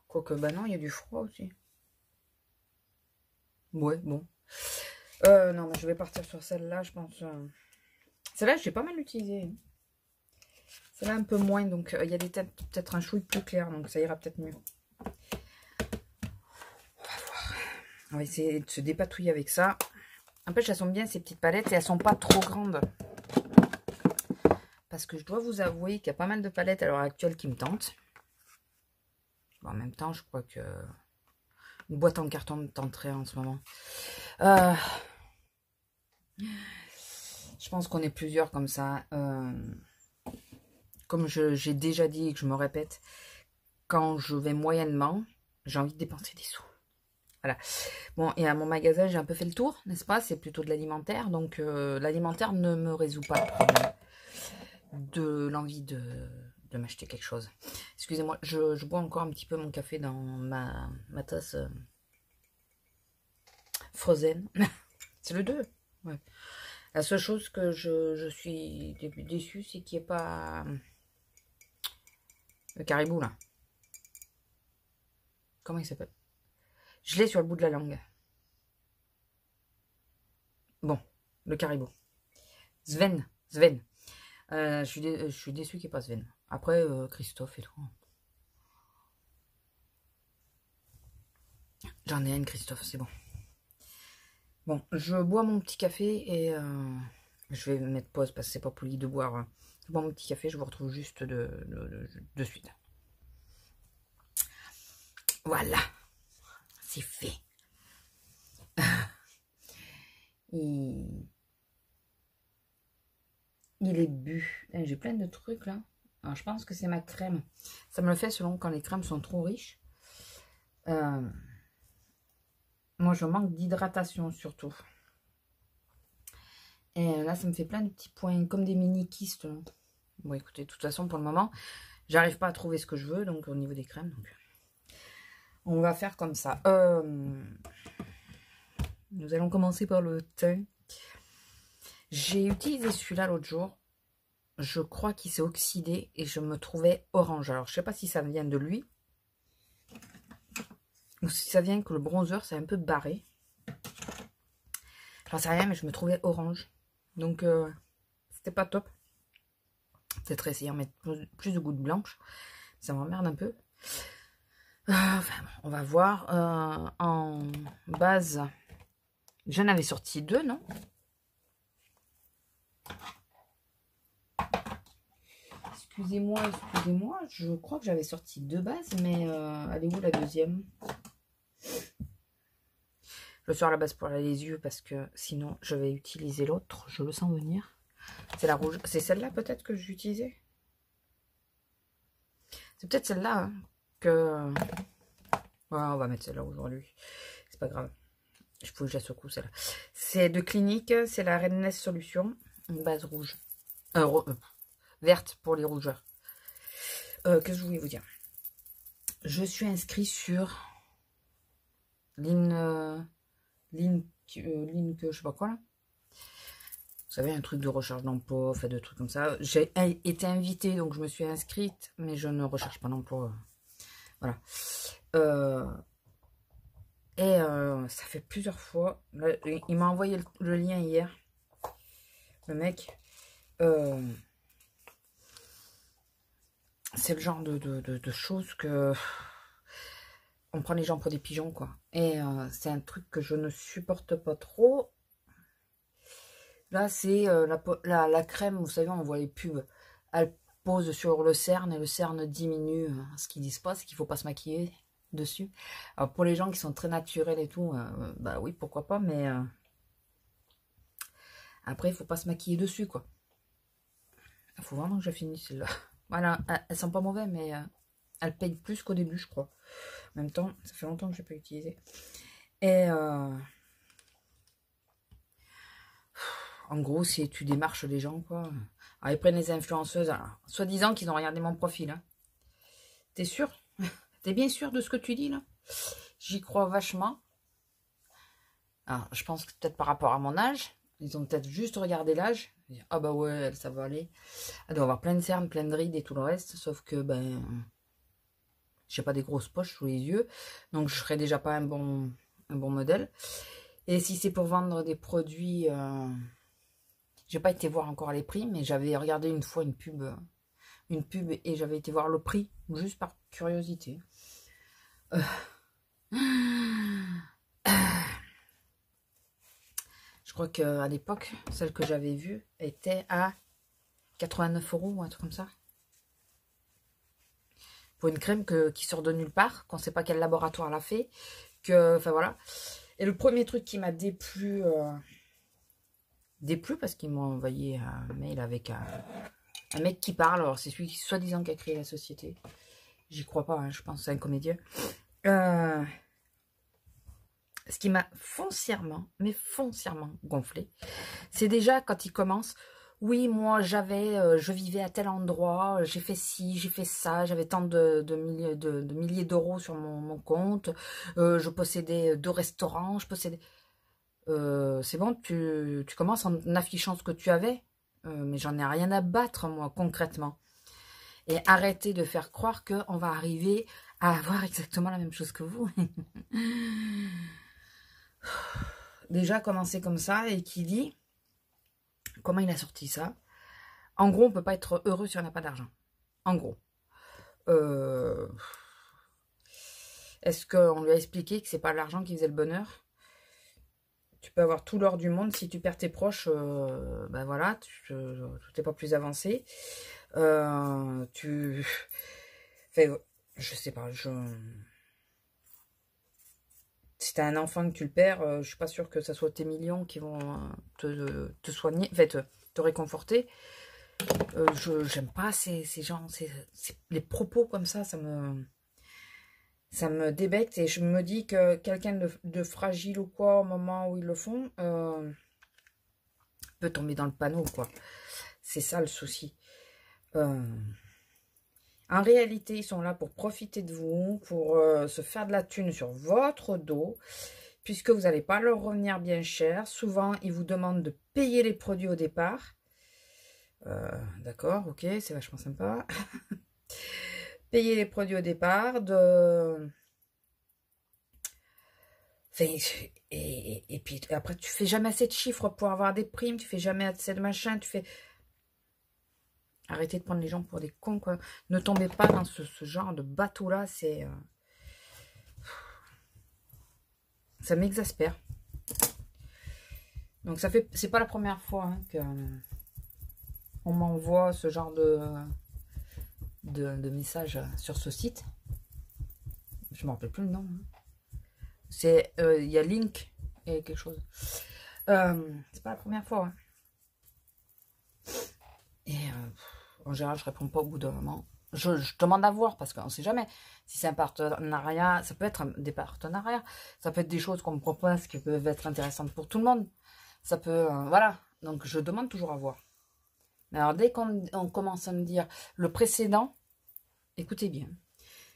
Quoique, bah non, il y a du froid aussi. Ouais, bon. Non, mais je vais partir sur celle-là, je pense. Celle-là, j'ai pas mal utilisé. Celle-là, un peu moins. Donc, il y a des teintes peut-être un chouï plus clair. Donc, ça ira peut-être mieux. On va voir. On va essayer de se dépatouiller avec ça. En plus, elles sont bien, ces petites palettes. Et elles sont pas trop grandes. Parce que je dois vous avouer qu'il y a pas mal de palettes à l'heure actuelle qui me tentent. Bon, en même temps, je crois que une boîte en carton me tenterait en ce moment. Je pense qu'on est plusieurs comme ça. Comme j'ai déjà dit et que je me répète, quand je vais moyennement, j'ai envie de dépenser des sous. Voilà. Bon, et à mon magasin, j'ai un peu fait le tour, n'est-ce pas? C'est plutôt de l'alimentaire. Donc, l'alimentaire ne me résout pas le problème de l'envie de m'acheter quelque chose. Excusez-moi, je bois encore un petit peu mon café dans ma tasse Frozen. C'est le 2. Ouais. La seule chose que je suis déçue, c'est qu'il n'y ait pas le caribou, là. Comment il s'appelle? Je l'ai sur le bout de la langue. Bon, le caribou. Sven. Je suis déçue qu'il n'y ait pas Sven. Après, Christophe et tout. J'en ai une, Christophe, c'est bon. Bon, je bois mon petit café et je vais mettre pause parce que c'est pas poli de boire. Je bois mon petit café, je vous retrouve juste de suite. Voilà, c'est fait. Il est bu. J'ai plein de trucs là. Alors, je pense que c'est ma crème. Ça me le fait selon quand les crèmes sont trop riches. Moi, je manque d'hydratation surtout. Et là, ça me fait plein de petits points, comme des mini-kystes. Bon, écoutez, de toute façon, pour le moment, j'arrive pas à trouver ce que je veux, donc au niveau des crèmes. Donc, on va faire comme ça. Nous allons commencer par le teint. J'ai utilisé celui-là l'autre jour. Je crois qu'il s'est oxydé et je me trouvais orange. Alors, je sais pas si ça vient de lui. Ou si ça vient que le bronzer s'est un peu barré. J'en sais rien, mais je me trouvais orange. Donc, c'était pas top. Peut-être essayer de mettre plus de gouttes blanches. Ça m'emmerde un peu. Enfin, on va voir. En base, j'en avais sorti 2, non? Excusez-moi. Je crois que j'avais sorti 2 bases, mais elle est où la deuxième? Je sors la base pour les yeux parce que sinon je vais utiliser l'autre. Je le sens venir. C'est la rouge. C'est celle-là peut-être que j'utilisais. C'est peut-être celle-là hein, que... Ouais, on va mettre celle-là aujourd'hui. C'est pas grave. Il faut que je la secoue celle-là. C'est de Clinique. C'est la Redness Solution. Une base rouge. Verte pour les rougeurs. Qu'est-ce que je voulais vous dire? Je suis inscrit sur que je sais pas quoi là. Vous savez, un truc de recherche d'emploi, fait de trucs comme ça. J'ai été invitée, donc je me suis inscrite, mais je ne recherche pas d'emploi. Voilà. Ça fait plusieurs fois. Là, il m'a envoyé le lien hier. Le mec. C'est le genre de choses que... On prend les gens pour des pigeons, quoi. Et c'est un truc que je ne supporte pas trop. Là, c'est la crème, vous savez, on voit les pubs. Elle pose sur le cerne et le cerne diminue. Ce qu'ils disent pas, c'est qu'il faut pas se maquiller dessus. Alors, pour les gens qui sont très naturels et tout, bah oui, pourquoi pas, mais après, il faut pas se maquiller dessus, quoi. Il faut vraiment que je finisse celle-là. Voilà, elles sont pas mauvaises, mais elles payent plus qu'au début, je crois. En même temps, ça fait longtemps que je n'ai pas utilisé. Et en gros, si tu démarches les gens, quoi. Alors, ils prennent les influenceuses, soi-disant qu'ils ont regardé mon profil. Hein. T'es sûr? T'es bien sûr de ce que tu dis, là? J'y crois vachement. Alors, je pense que peut-être par rapport à mon âge, ils ont peut-être juste regardé l'âge. Ah bah ouais, ça va aller. Elle doit avoir plein de cernes, plein de rides et tout le reste. Sauf que, ben, j'ai pas des grosses poches sous les yeux. Donc, je serais déjà pas un bon modèle. Et si c'est pour vendre des produits... j'ai pas été voir encore les prix, mais j'avais regardé une fois une pub et j'avais été voir le prix, juste par curiosité. Je crois qu'à l'époque, celle que j'avais vue était à 89 € ou un truc comme ça. Pour une crème qui sort de nulle part, qu'on ne sait pas quel laboratoire l'a fait. Enfin voilà. Et le premier truc qui m'a déplu, parce qu'ils m'ont envoyé un mail avec un mec qui parle. Alors c'est celui qui soi-disant qui a créé la société. J'y crois pas, hein, je pense que c'est un comédien. Ce qui m'a foncièrement gonflé, c'est déjà quand il commence. Oui, moi je vivais à tel endroit, j'ai fait ci, j'ai fait ça, j'avais tant de milliers d'euros sur mon compte, je possédais 2 restaurants, je possédais... c'est bon, tu commences en affichant ce que tu avais, mais j'en ai rien à battre, moi, concrètement. Et arrêtez de faire croire qu'on va arriver à avoir exactement la même chose que vous. Déjà commencer comme ça, et qui dit... Comment il a sorti ça? En gros, on ne peut pas être heureux si on n'a pas d'argent. En gros. Est-ce qu'on lui a expliqué que c'est pas l'argent qui faisait le bonheur? Tu peux avoir tout l'or du monde. Si tu perds tes proches, ben voilà, tu n'es pas plus avancé. Enfin, je sais pas, si t'as un enfant que tu le perds, je suis pas sûre que ça soit tes millions qui vont te soigner, en fait, te réconforter. J'aime pas ces gens, les propos comme ça me débecte, et je me dis que quelqu'un de fragile ou quoi, au moment où ils le font, peut tomber dans le panneau, quoi. C'est ça le souci. En réalité, ils sont là pour profiter de vous, pour se faire de la thune sur votre dos, puisque vous n'allez pas leur revenir bien cher. Souvent, ils vous demandent de payer les produits au départ. D'accord, ok, c'est vachement sympa. Payer les produits au départ, et puis après, tu fais jamais assez de chiffres pour avoir des primes, tu fais jamais assez de machin, tu fais... Arrêtez de prendre les gens pour des cons, quoi. Ne tombez pas dans ce genre de bateau-là, c'est... ça m'exaspère. Donc ça fait... C'est pas la première fois hein, que on m'envoie ce genre de messages sur ce site. Je ne me rappelle plus le nom. Hein. C'est... Il y a Link et quelque chose. C'est pas la première fois. Hein. Et... en général, je réponds pas au bout d'un moment. Je demande à voir parce qu'on ne sait jamais. Si c'est un partenariat, ça peut être des partenariats. Ça peut être des choses qu'on me propose qui peuvent être intéressantes pour tout le monde. Ça peut... voilà. Donc, je demande toujours à voir. Mais alors, dès qu'on commence à me dire le précédent, écoutez bien,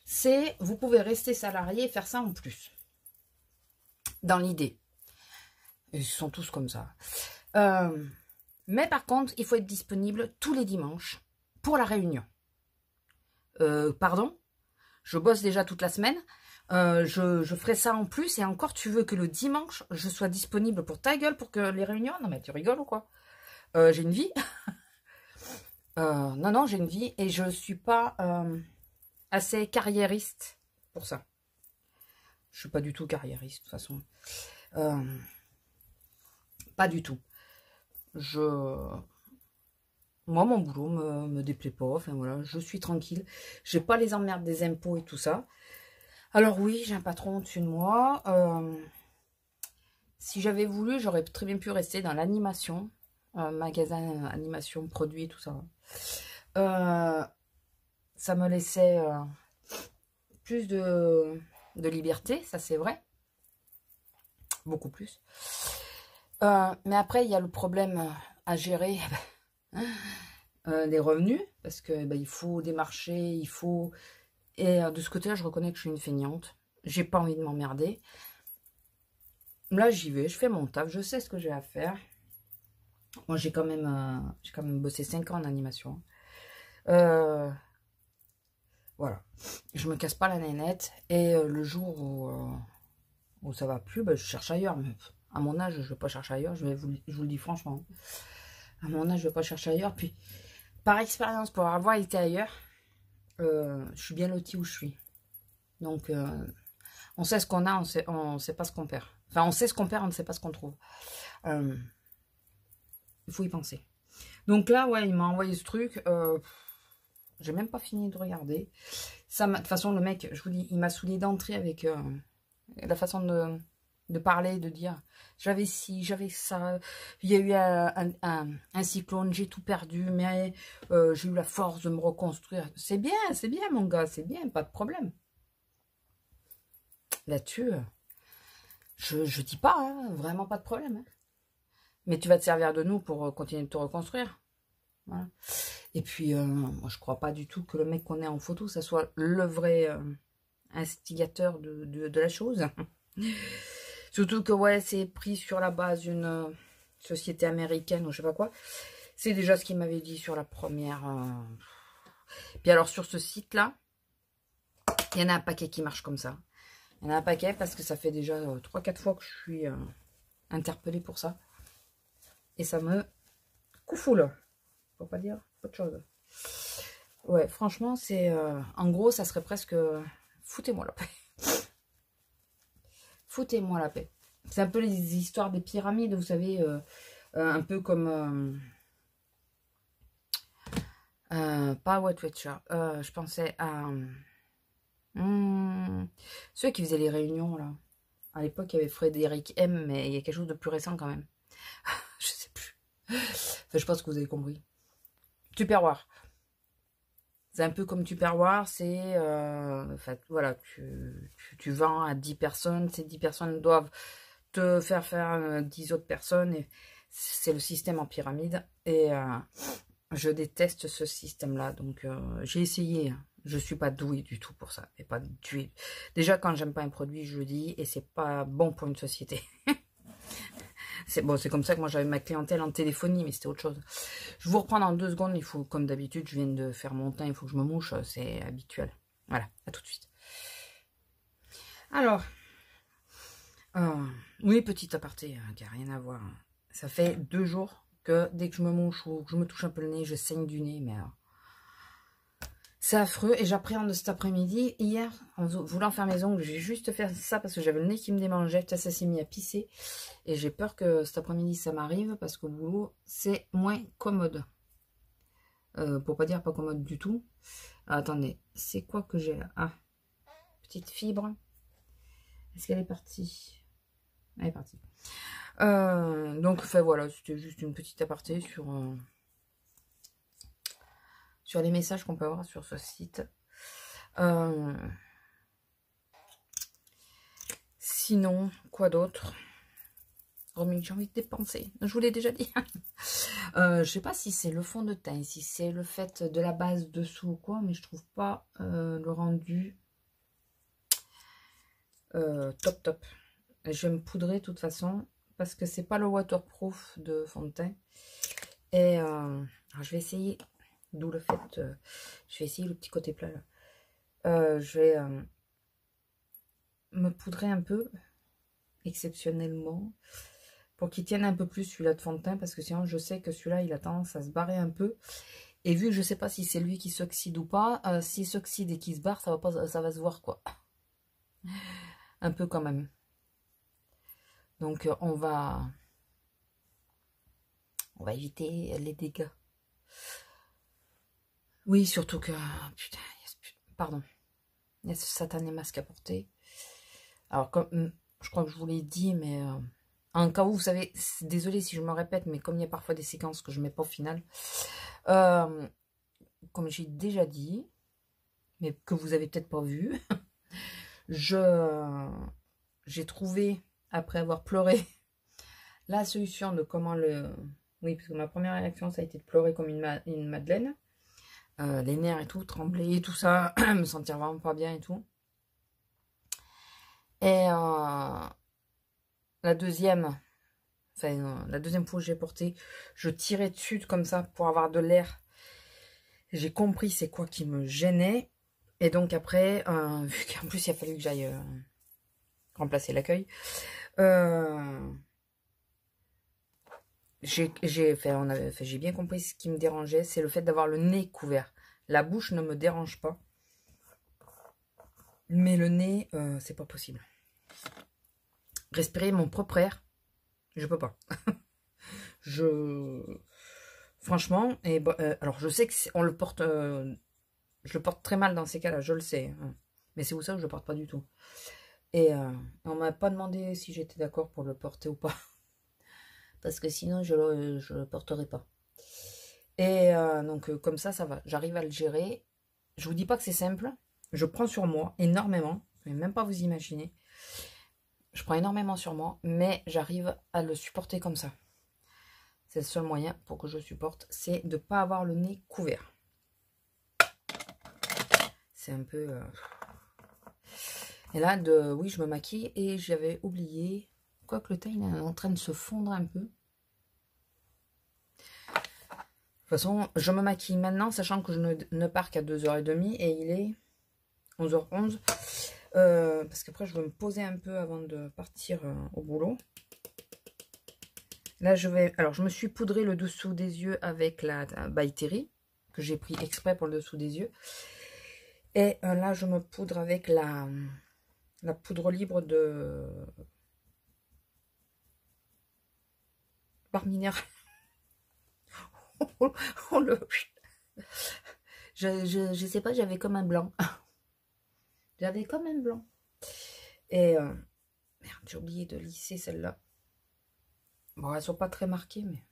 c'est vous pouvez rester salarié et faire ça en plus. Dans l'idée. Ils sont tous comme ça. Mais par contre, il faut être disponible tous les dimanches pour la réunion. Pardon, je bosse déjà toute la semaine, je ferai ça en plus, et encore tu veux que le dimanche je sois disponible pour ta gueule pour que les réunions? Non mais tu rigoles ou quoi? J'ai une vie. Non, j'ai une vie, et je suis pas assez carriériste pour ça. Je suis pas du tout carriériste de toute façon. Pas du tout. Moi, mon boulot me déplaît pas. Enfin, voilà, je suis tranquille. J'ai pas les emmerdes des impôts et tout ça. Alors oui, j'ai un patron au-dessus de moi. Si j'avais voulu, j'aurais très bien pu rester dans l'animation. Magasin, animation, produits, tout ça. ça me laissait plus de liberté, ça c'est vrai. Beaucoup plus. Mais après, il y a le problème à gérer des revenus, parce que il faut démarcher, il faut... Et de ce côté-là, je reconnais que je suis une feignante. J'ai pas envie de m'emmerder. Là, j'y vais, je fais mon taf, je sais ce que j'ai à faire. Moi, j'ai quand même bossé 5 ans en animation. Voilà. Je me casse pas la nénette. Et le jour où ça va plus, je cherche ailleurs. Mais à mon âge, je vais pas chercher ailleurs. Je vous le dis franchement. À mon âge, je vais pas chercher ailleurs. Puis, par expérience, pour avoir été ailleurs, je suis bien lotie où je suis. Donc, on sait ce qu'on a, on sait pas ce qu'on perd. Enfin, on sait ce qu'on perd, on ne sait pas ce qu'on trouve. Il faut y penser. Donc là, ouais, il m'a envoyé ce truc. J'ai même pas fini de regarder. Ça, de toute façon, le mec, je vous dis, il m'a saoulé d'entrée avec la façon de parler, de dire j'avais ci, j'avais ça. Il y a eu un cyclone, j'ai tout perdu, mais j'ai eu la force de me reconstruire. C'est bien, mon gars, c'est bien, pas de problème. Là-dessus, je dis pas, hein, vraiment pas de problème. Hein. Mais tu vas te servir de nous pour continuer de te reconstruire. Voilà. Et puis, moi, je crois pas du tout que le mec qu'on est en photo, ça soit le vrai instigateur de la chose. Surtout que, ouais, c'est pris sur la base d'une société américaine ou je sais pas quoi. C'est déjà ce qu'il m'avait dit sur la première. Puis alors, sur ce site-là, il y en a un paquet qui marche comme ça. Il y en a un paquet parce que ça fait déjà 3-4 fois que je suis interpellée pour ça. Et ça me coufoule. Faut pas dire autre chose. Ouais, franchement, c'est... en gros, ça serait presque... foutez-moi la paix. Foutez-moi la paix. C'est un peu les histoires des pyramides, vous savez, un peu comme... pas White Watcher. Je pensais à... ceux qui faisaient les réunions, là. À l'époque, il y avait Frédéric M, mais il y a quelque chose de plus récent, quand même. Je sais plus. Enfin, je pense que vous avez compris. Tupperware. C'est un peu comme Tupperware, c'est... enfin, voilà, tu vends à 10 personnes, ces 10 personnes doivent te faire 10 autres personnes, et c'est le système en pyramide, et je déteste ce système-là, donc j'ai essayé, hein. Je suis pas douée du tout pour ça, et pas douée. Déjà, quand j'aime pas un produit, je le dis, et c'est pas bon pour une société. C'est bon, c'est comme ça que moi j'avais ma clientèle en téléphonie, mais c'était autre chose. Je vous reprends dans 2 secondes. Il faut, comme d'habitude, je viens de faire mon teint, il faut que je me mouche, c'est habituel. Voilà, à tout de suite. Alors, oui, petit aparté, qui n'a rien à voir. Ça fait 2 jours que dès que je me mouche ou que je me touche un peu le nez, je saigne du nez, mais c'est affreux. Et j'appréhende cet après-midi. Hier, en voulant faire mes ongles, j'ai juste fait ça parce que j'avais le nez qui me démangeait. Ça s'est mis à pisser. Et j'ai peur que cet après-midi, ça m'arrive parce qu'au boulot, c'est moins commode. Pour pas dire pas commode du tout. Attendez, c'est quoi que j'ai là? Ah, petite fibre. Est-ce qu'elle est partie? Elle est partie. Donc, enfin voilà, c'était juste une petite aparté sur les messages qu'on peut avoir sur ce site. Sinon, quoi d'autre? J'ai envie de dépenser. Je vous l'ai déjà dit. Je sais pas si c'est le fond de teint, si c'est le fait de la base dessous ou quoi, mais je trouve pas le rendu top. Et je vais me poudrer de toute façon parce que c'est pas le waterproof de fond de teint. Et alors je vais essayer, d'où le fait, je vais essayer le petit côté plat là. Je vais me poudrer un peu, exceptionnellement, pour qu'il tienne un peu plus celui-là de fond de teint, parce que sinon je sais que celui-là il a tendance à se barrer un peu. Et vu que je sais pas si c'est lui qui s'oxyde ou pas, s'il s'oxyde et qu'il se barre, ça va se voir quoi. Un peu quand même. Donc on va éviter les dégâts. Oui, surtout que putain, pardon, il y a ce satané masque à porter. Alors comme je crois que je vous l'ai dit, mais en cas où, vous savez, désolé si je me répète, mais comme il y a parfois des séquences que je mets pas au final, comme j'ai déjà dit, mais que vous avez peut-être pas vu. J'ai trouvé, après avoir pleuré, la solution de comment le... Oui, parce que ma première réaction, ça a été de pleurer comme une madeleine. Les nerfs et tout, trembler et tout ça, me sentir vraiment pas bien et tout. Et la deuxième fois que j'ai porté, je tirais dessus comme ça pour avoir de l'air. J'ai compris c'est quoi qui me gênait. Et donc après, vu qu'en plus il a fallu que j'aille remplacer l'accueil, j'ai bien compris ce qui me dérangeait, c'est le fait d'avoir le nez couvert. La bouche ne me dérange pas, mais le nez, c'est pas possible. Respirer mon propre air, je peux pas. Franchement, alors je sais que on le porte, je le porte très mal dans ces cas-là, je le sais, hein. Mais c'est pour ça que je le porte pas du tout. Et on m'a pas demandé si j'étais d'accord pour le porter ou pas. Parce que sinon, je le porterai pas. Et donc, comme ça va. J'arrive à le gérer. Je vous dis pas que c'est simple. Je prends sur moi énormément. Vous pouvez même pas vous imaginer. Je prends énormément sur moi. Mais j'arrive à le supporter comme ça. C'est le seul moyen pour que je supporte. C'est de ne pas avoir le nez couvert. C'est un peu... Et là, oui, je me maquille. Et j'avais oublié... Quoique le teint est en train de se fondre un peu. De toute façon, je me maquille maintenant, sachant que je ne pars qu'à 2h30 et il est 11h11. Parce qu'après, je vais me poser un peu avant de partir au boulot. Là, alors, je me suis poudré le dessous des yeux avec la By Terry, que j'ai pris exprès pour le dessous des yeux. Et là, je me poudre avec la poudre libre de... Barre minérale. Je sais pas, j'avais comme un blanc. J'avais comme un blanc. Et merde, j'ai oublié de lisser celle-là. Bon, elles sont pas très marquées, mais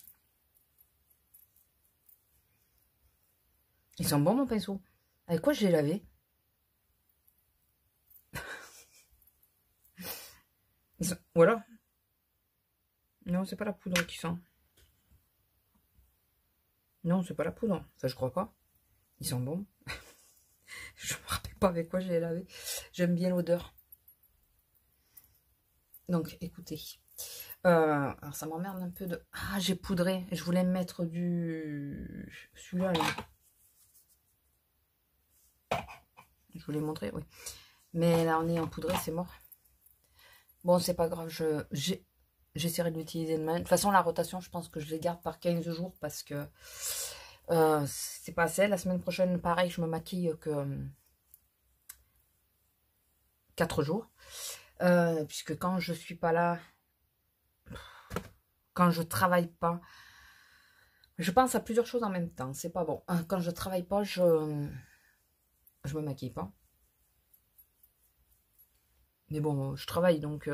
ils sont bons, mon pinceau. Avec quoi je l'ai lavé? Voilà. Non, c'est pas la poudre qui sent. Non, c'est pas la poudre. Ça, je crois pas. Ils sont bons. Je me rappelle pas avec quoi je l'ai lavé. J'aime bien l'odeur. Donc, écoutez. Alors, ça m'emmerde un peu de... Ah, j'ai poudré. Je voulais mettre du... Celui-là, là. Je voulais montrer, oui. Mais là, on est en poudré, c'est mort. Bon, c'est pas grave. J'essaierai de l'utiliser demain. De toute façon, la rotation, je pense que je les garde par 15 jours parce que c'est pas assez. La semaine prochaine, pareil, je me maquille que 4 jours. Puisque quand je suis pas là, quand je travaille pas, je pense à plusieurs choses en même temps. C'est pas bon. Quand je travaille pas, je me maquille pas. Mais bon, je travaille, donc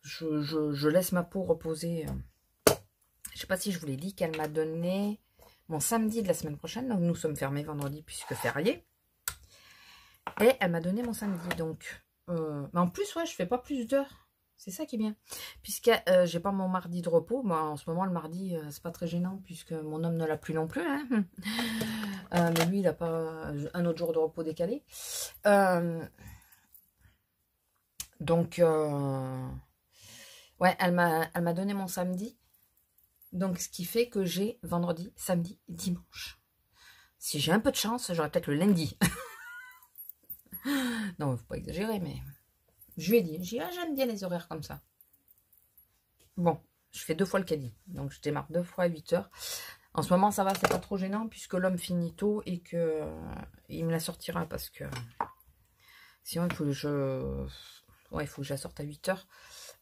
je laisse ma peau reposer. Je sais pas si je vous l'ai dit qu'elle m'a donné mon samedi de la semaine prochaine. Donc nous sommes fermés vendredi puisque férié. Et elle m'a donné mon samedi. Donc, mais en plus, ouais, je fais pas plus d'heures. C'est ça qui est bien. Puisque j'ai pas mon mardi de repos. Moi, en ce moment, le mardi, c'est pas très gênant puisque mon homme ne l'a plus non plus. Hein. Mais lui, il n'a pas un autre jour de repos décalé. Donc, ouais, elle m'a donné mon samedi. Donc, ce qui fait que j'ai vendredi, samedi, dimanche. Si j'ai un peu de chance, j'aurai peut-être le lundi. Non, il ne faut pas exagérer, mais je lui ai dit, j'aime bien les horaires comme ça. Bon, je fais 2 fois le caddie. Donc, je démarre 2 fois à 8h. En ce moment, ça va, c'est pas trop gênant puisque l'homme finit tôt et que il me la sortira parce que sinon, il faut que il faut que je la sorte à 8h.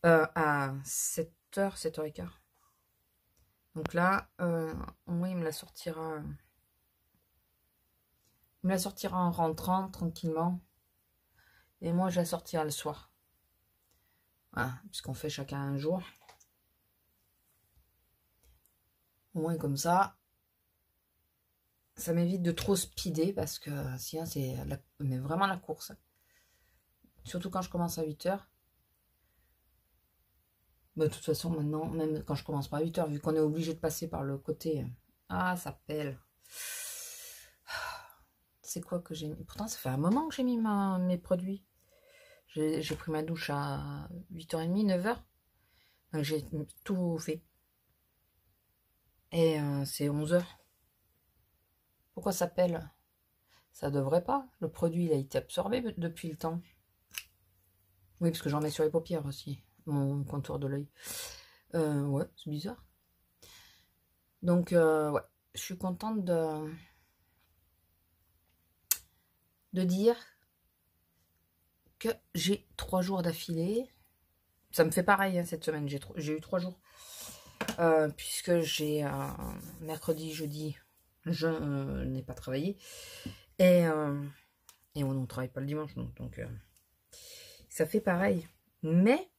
À 7h, 7h15. Donc là, moi, il me la sortira. Il me la sortira en rentrant tranquillement. Et moi, je la sortirai le soir. Voilà, puisqu'on fait chacun un jour. Au moins comme ça, ça m'évite de trop speeder parce que sinon c'est mais vraiment la course. Surtout quand je commence à 8 h. Bah, de toute façon, maintenant, même quand je commence pas à 8 h, vu qu'on est obligé de passer par le côté... Ah, ça pèle. C'est quoi que j'ai mis? Pourtant, ça fait un moment que j'ai mis mes produits. J'ai pris ma douche à 8h30, 9 h. Donc, j'ai tout fait. Et c'est 11 h. Pourquoi ça pèle? Ça devrait pas. Le produit, il a été absorbé depuis le temps. Oui, parce que j'en mets sur les paupières aussi. Mon contour de l'œil. Ouais, c'est bizarre. Donc, ouais, je suis contente de dire que j'ai 3 jours d'affilée. Ça me fait pareil hein, cette semaine. J'ai eu 3 jours. Puisque j'ai mercredi, jeudi, je n'ai pas travaillé. Et on ne travaille pas le dimanche. Donc ça fait pareil. Mais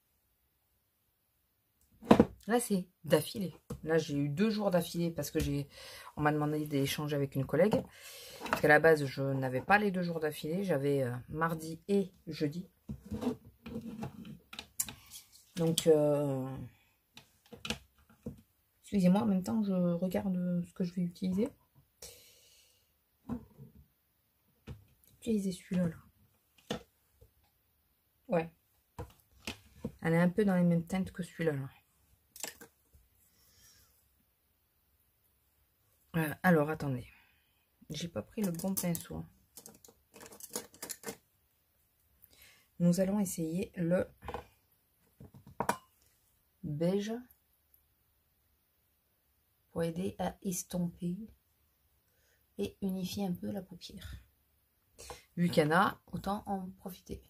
là, c'est d'affilée. Là, j'ai eu 2 jours d'affilée parce que on m'a demandé d'échanger avec une collègue. Parce qu'à la base, je n'avais pas les 2 jours d'affilée. J'avais mardi et jeudi. Donc, excusez-moi, en même temps, je regarde ce que je vais utiliser. Utiliser celui-là. Là. Ouais. Elle est un peu dans les mêmes teintes que celui-là. Là. Alors, attendez. J'ai pas pris le bon pinceau. Nous allons essayer le beige pour aider à estomper et unifier un peu la paupière. Vu qu'il y en a, autant en profiter.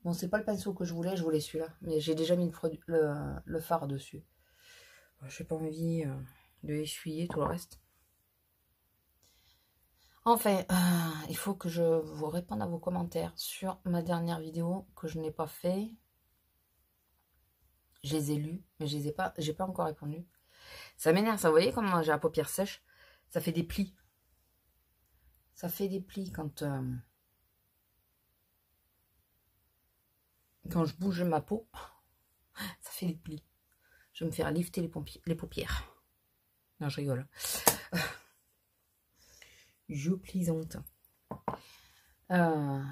Bon, c'est pas le pinceau que je voulais celui-là. Mais j'ai déjà mis le fard dessus. J'ai pas envie de essuyer tout le reste. Enfin, il faut que je vous réponde à vos commentaires sur ma dernière vidéo que je n'ai pas fait. Je les ai lus, mais j'ai pas encore répondu. Ça m'énerve, ça, vous voyez comment j'ai la paupière sèche? Ça fait des plis. Ça fait des plis quand je bouge ma peau. Ça fait des plis. Je vais me faire lifter les paupières. Non, je rigole. Je plaisante. Bon,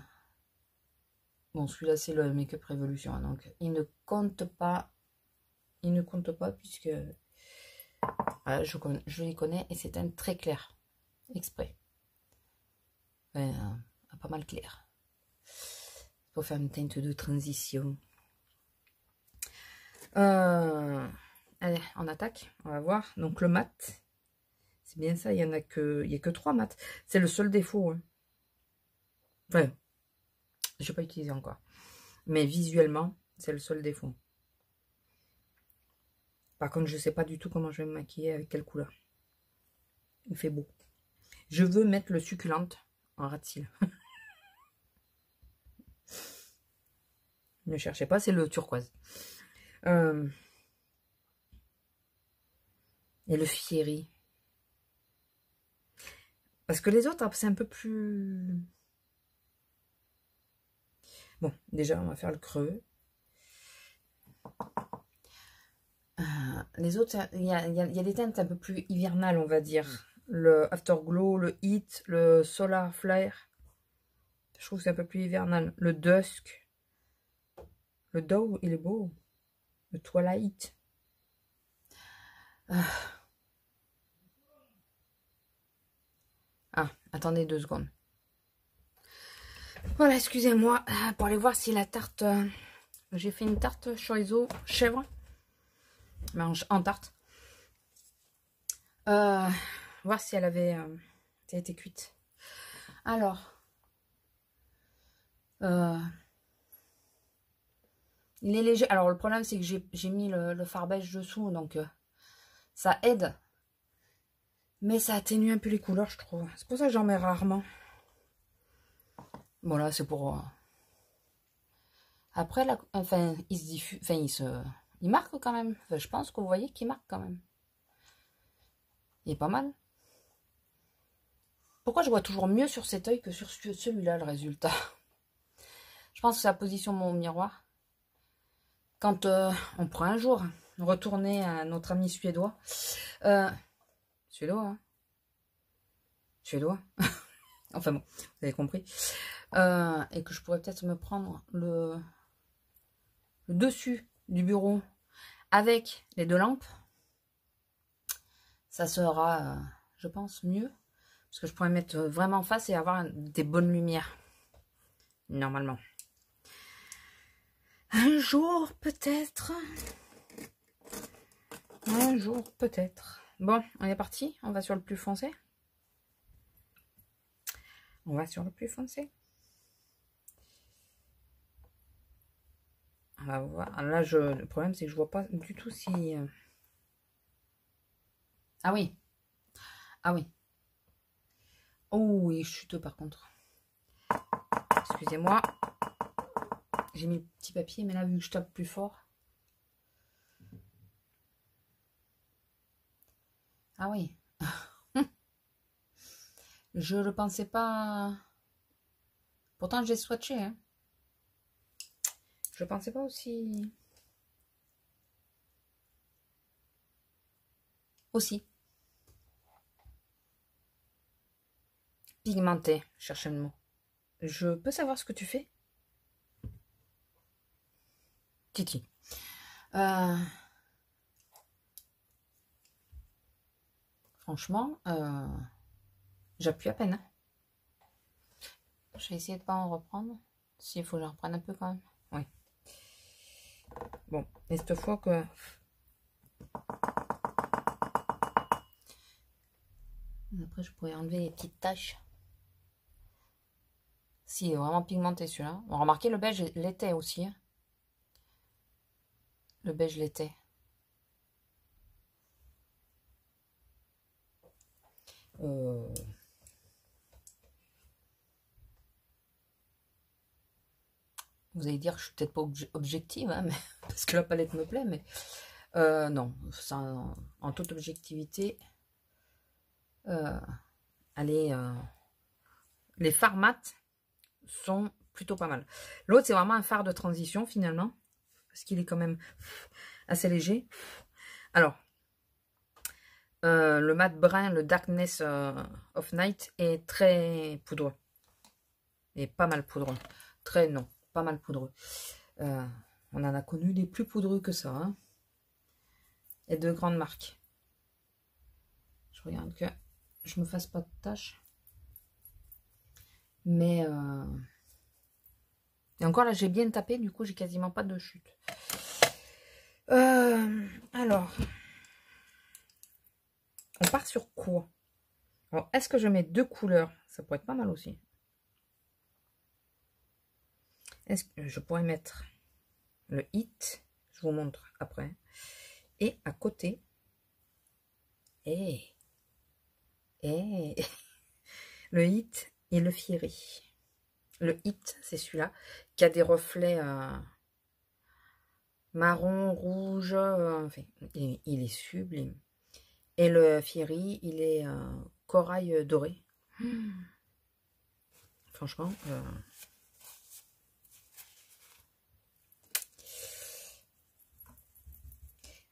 celui-là, c'est le Make-up Révolution. Donc, il ne compte pas. Il ne compte pas puisque je les connais et c'est un très clair. Exprès. Pas mal clair. Pour faire une teinte de transition. Allez, on attaque. On va voir. Donc, le mat. C'est bien ça. Il n'y a que 3 mats. C'est le seul défaut. Hein. Enfin, je n'ai pas utilisé encore. Mais visuellement, c'est le seul défaut. Par contre, je ne sais pas du tout comment je vais me maquiller, avec quelle couleur. Il fait beau. Je veux mettre le succulente en ras de cils. Ne cherchez pas, c'est le turquoise. Et le Fieri. Parce que les autres, c'est un peu plus... Bon, déjà, on va faire le creux. Les autres, il y a des teintes un peu plus hivernales, on va dire. Le Afterglow, le Heat, le Solar Flare. Je trouve que c'est un peu plus hivernal. Le Dusk. Le Dow, il est beau. Le Twilight. Ah, attendez 2 secondes. Voilà, excusez-moi. Pour aller voir si la tarte... J'ai fait une tarte chorizo chèvre. Mais en tarte. Voir si elle avait été cuite. Alors. Il est léger. Alors, le problème, c'est que j'ai mis le fard beige dessous. Donc, ça aide. Mais ça atténue un peu les couleurs, je trouve. C'est pour ça que j'en mets rarement. Bon, là, c'est pour... Après, enfin, il se diffuse... Enfin, il marque quand même. Enfin, je pense que vous voyez qu'il marque quand même. Il est pas mal. Pourquoi je vois toujours mieux sur cet œil que sur celui-là, le résultat? Je pense que c'est la position de mon miroir. Quand on prend un jour retourner à notre ami suédois. Suédois, hein? Suédois. Enfin bon, vous avez compris. Et que je pourrais peut-être me prendre le dessus du bureau avec les deux lampes. Ça sera, je pense, mieux. Parce que je pourrais mettre vraiment en face et avoir des bonnes lumières. Normalement. Un jour, peut-être. Un jour, peut-être. Bon, on est parti. On va sur le plus foncé. On va sur le plus foncé. On va voir. Là, le problème, c'est que je vois pas du tout si... Ah oui. Ah oui. Oh, il chute par contre. Excusez-moi. J'ai mis le petit papier, mais là, vu que je tape plus fort. Ah oui. Je ne le pensais pas. Pourtant, j'ai swatché. Hein. Je ne pensais pas aussi. Aussi. Pigmenté. Je cherchais le mot. Je peux savoir ce que tu fais? Titi. Franchement, j'appuie à peine. Hein. Je vais essayer de ne pas en reprendre. S'il faut que j'en reprenne un peu quand même. Oui. Bon, et cette fois que... Après, je pourrais enlever les petites taches. Si, il est vraiment pigmenté celui-là. Bon, remarquez, le beige l'était aussi. Hein. Le beige l'était. Vous allez dire que je suis peut-être pas objective, hein, mais, parce que la palette me plaît, mais non, ça, en toute objectivité, allez, les fards mat sont plutôt pas mal. L'autre, c'est vraiment un fard de transition finalement, parce qu'il est quand même assez léger. Alors, le mat brun, le Darkness of Night est très poudreux. Et pas mal poudreux. Très, non, pas mal poudreux. On en a connu des plus poudreux que ça. Hein. Et de grandes marques. Je regarde que je me fasse pas de tâches. Mais... Et encore là, j'ai bien tapé. Du coup, j'ai quasiment pas de chute. Alors... On part sur quoi? Alors, est-ce que je mets deux couleurs? Ça pourrait être pas mal aussi. Est-ce que je pourrais mettre le hit? Je vous montre après. Et à côté, le hit et le fiery. Le hit, c'est celui-là qui a des reflets marron, rouge. Enfin, il est sublime. Et le fiery, il est corail doré. Franchement,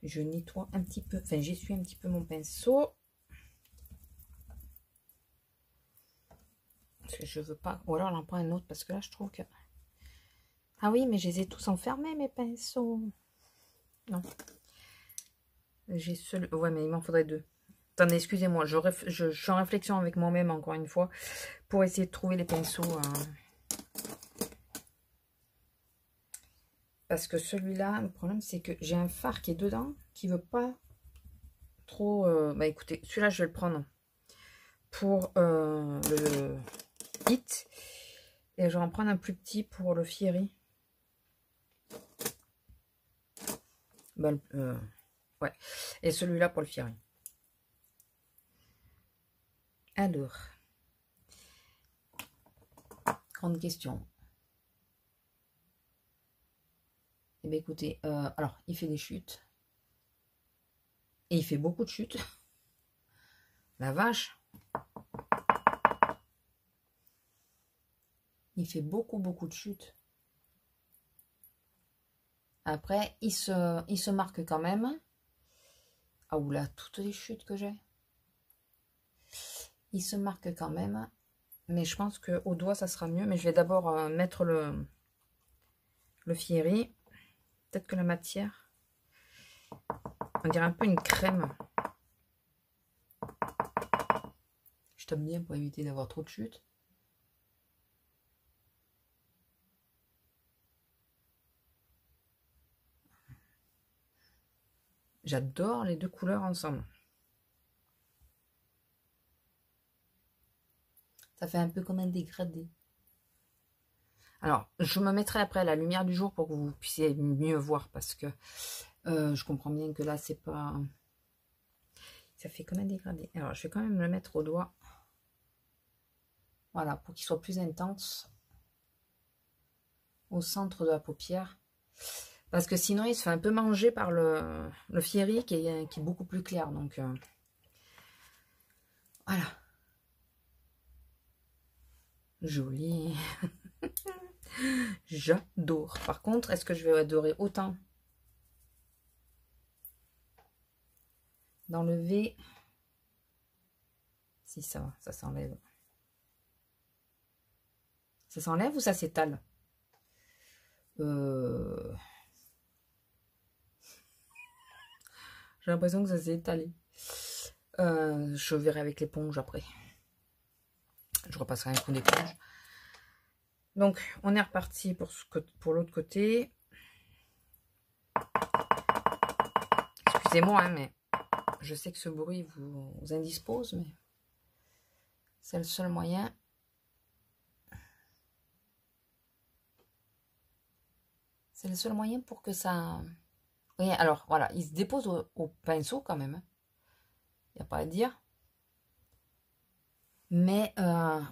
je nettoie un petit peu, enfin j'essuie un petit peu mon pinceau. Parce que je veux pas, ou alors j'en prends un autre parce que là je trouve que... Ah oui, mais je les ai tous enfermés mes pinceaux. Non. J'ai seul... Ouais, mais il m'en faudrait deux. Attendez, excusez-moi, je suis en réflexion avec moi-même encore une fois pour essayer de trouver les pinceaux. Parce que celui-là, le problème c'est que j'ai un fard qui est dedans qui veut pas trop... Bah écoutez, celui-là je vais le prendre pour le hit et je vais en prendre un plus petit pour le fiery. Bah, ouais, et celui-là pour le fiery. Alors, grande question. Eh bien, écoutez, alors, il fait des chutes. Et il fait beaucoup de chutes. La vache. Il fait beaucoup de chutes. Après, il se marque quand même. Ah oula, toutes les chutes que j'ai. Il se marque quand même. Mais je pense qu'au doigt, ça sera mieux. Mais je vais d'abord mettre le Fiery. Peut-être que la matière, on dirait un peu une crème. Je tape bien pour éviter d'avoir trop de chutes. J'adore les deux couleurs ensemble. Ça fait un peu comme un dégradé. Alors, je me mettrai après la lumière du jour pour que vous puissiez mieux voir parce que je comprends bien que là, c'est pas... Ça fait comme un dégradé. Alors, je vais quand même le mettre au doigt. Voilà, pour qu'il soit plus intense au centre de la paupière. Parce que sinon, il se fait un peu manger par le Fiery qui est beaucoup plus clair. Donc, voilà. Joli. J'adore. Par contre, est-ce que je vais adorer autant d'enlever? Si, ça va, ça s'enlève. Ça s'enlève ou ça s'étale? J'ai l'impression que ça s'est étalé. Je verrai avec l'éponge après. Je repasserai un coup d'éponge. Donc, on est reparti pour l'autre côté. Excusez-moi, hein, mais je sais que ce bruit vous indispose, mais c'est le seul moyen. C'est le seul moyen pour que ça... Oui, alors, voilà, il se dépose au pinceau quand même. Il n'y a pas à dire. Mais,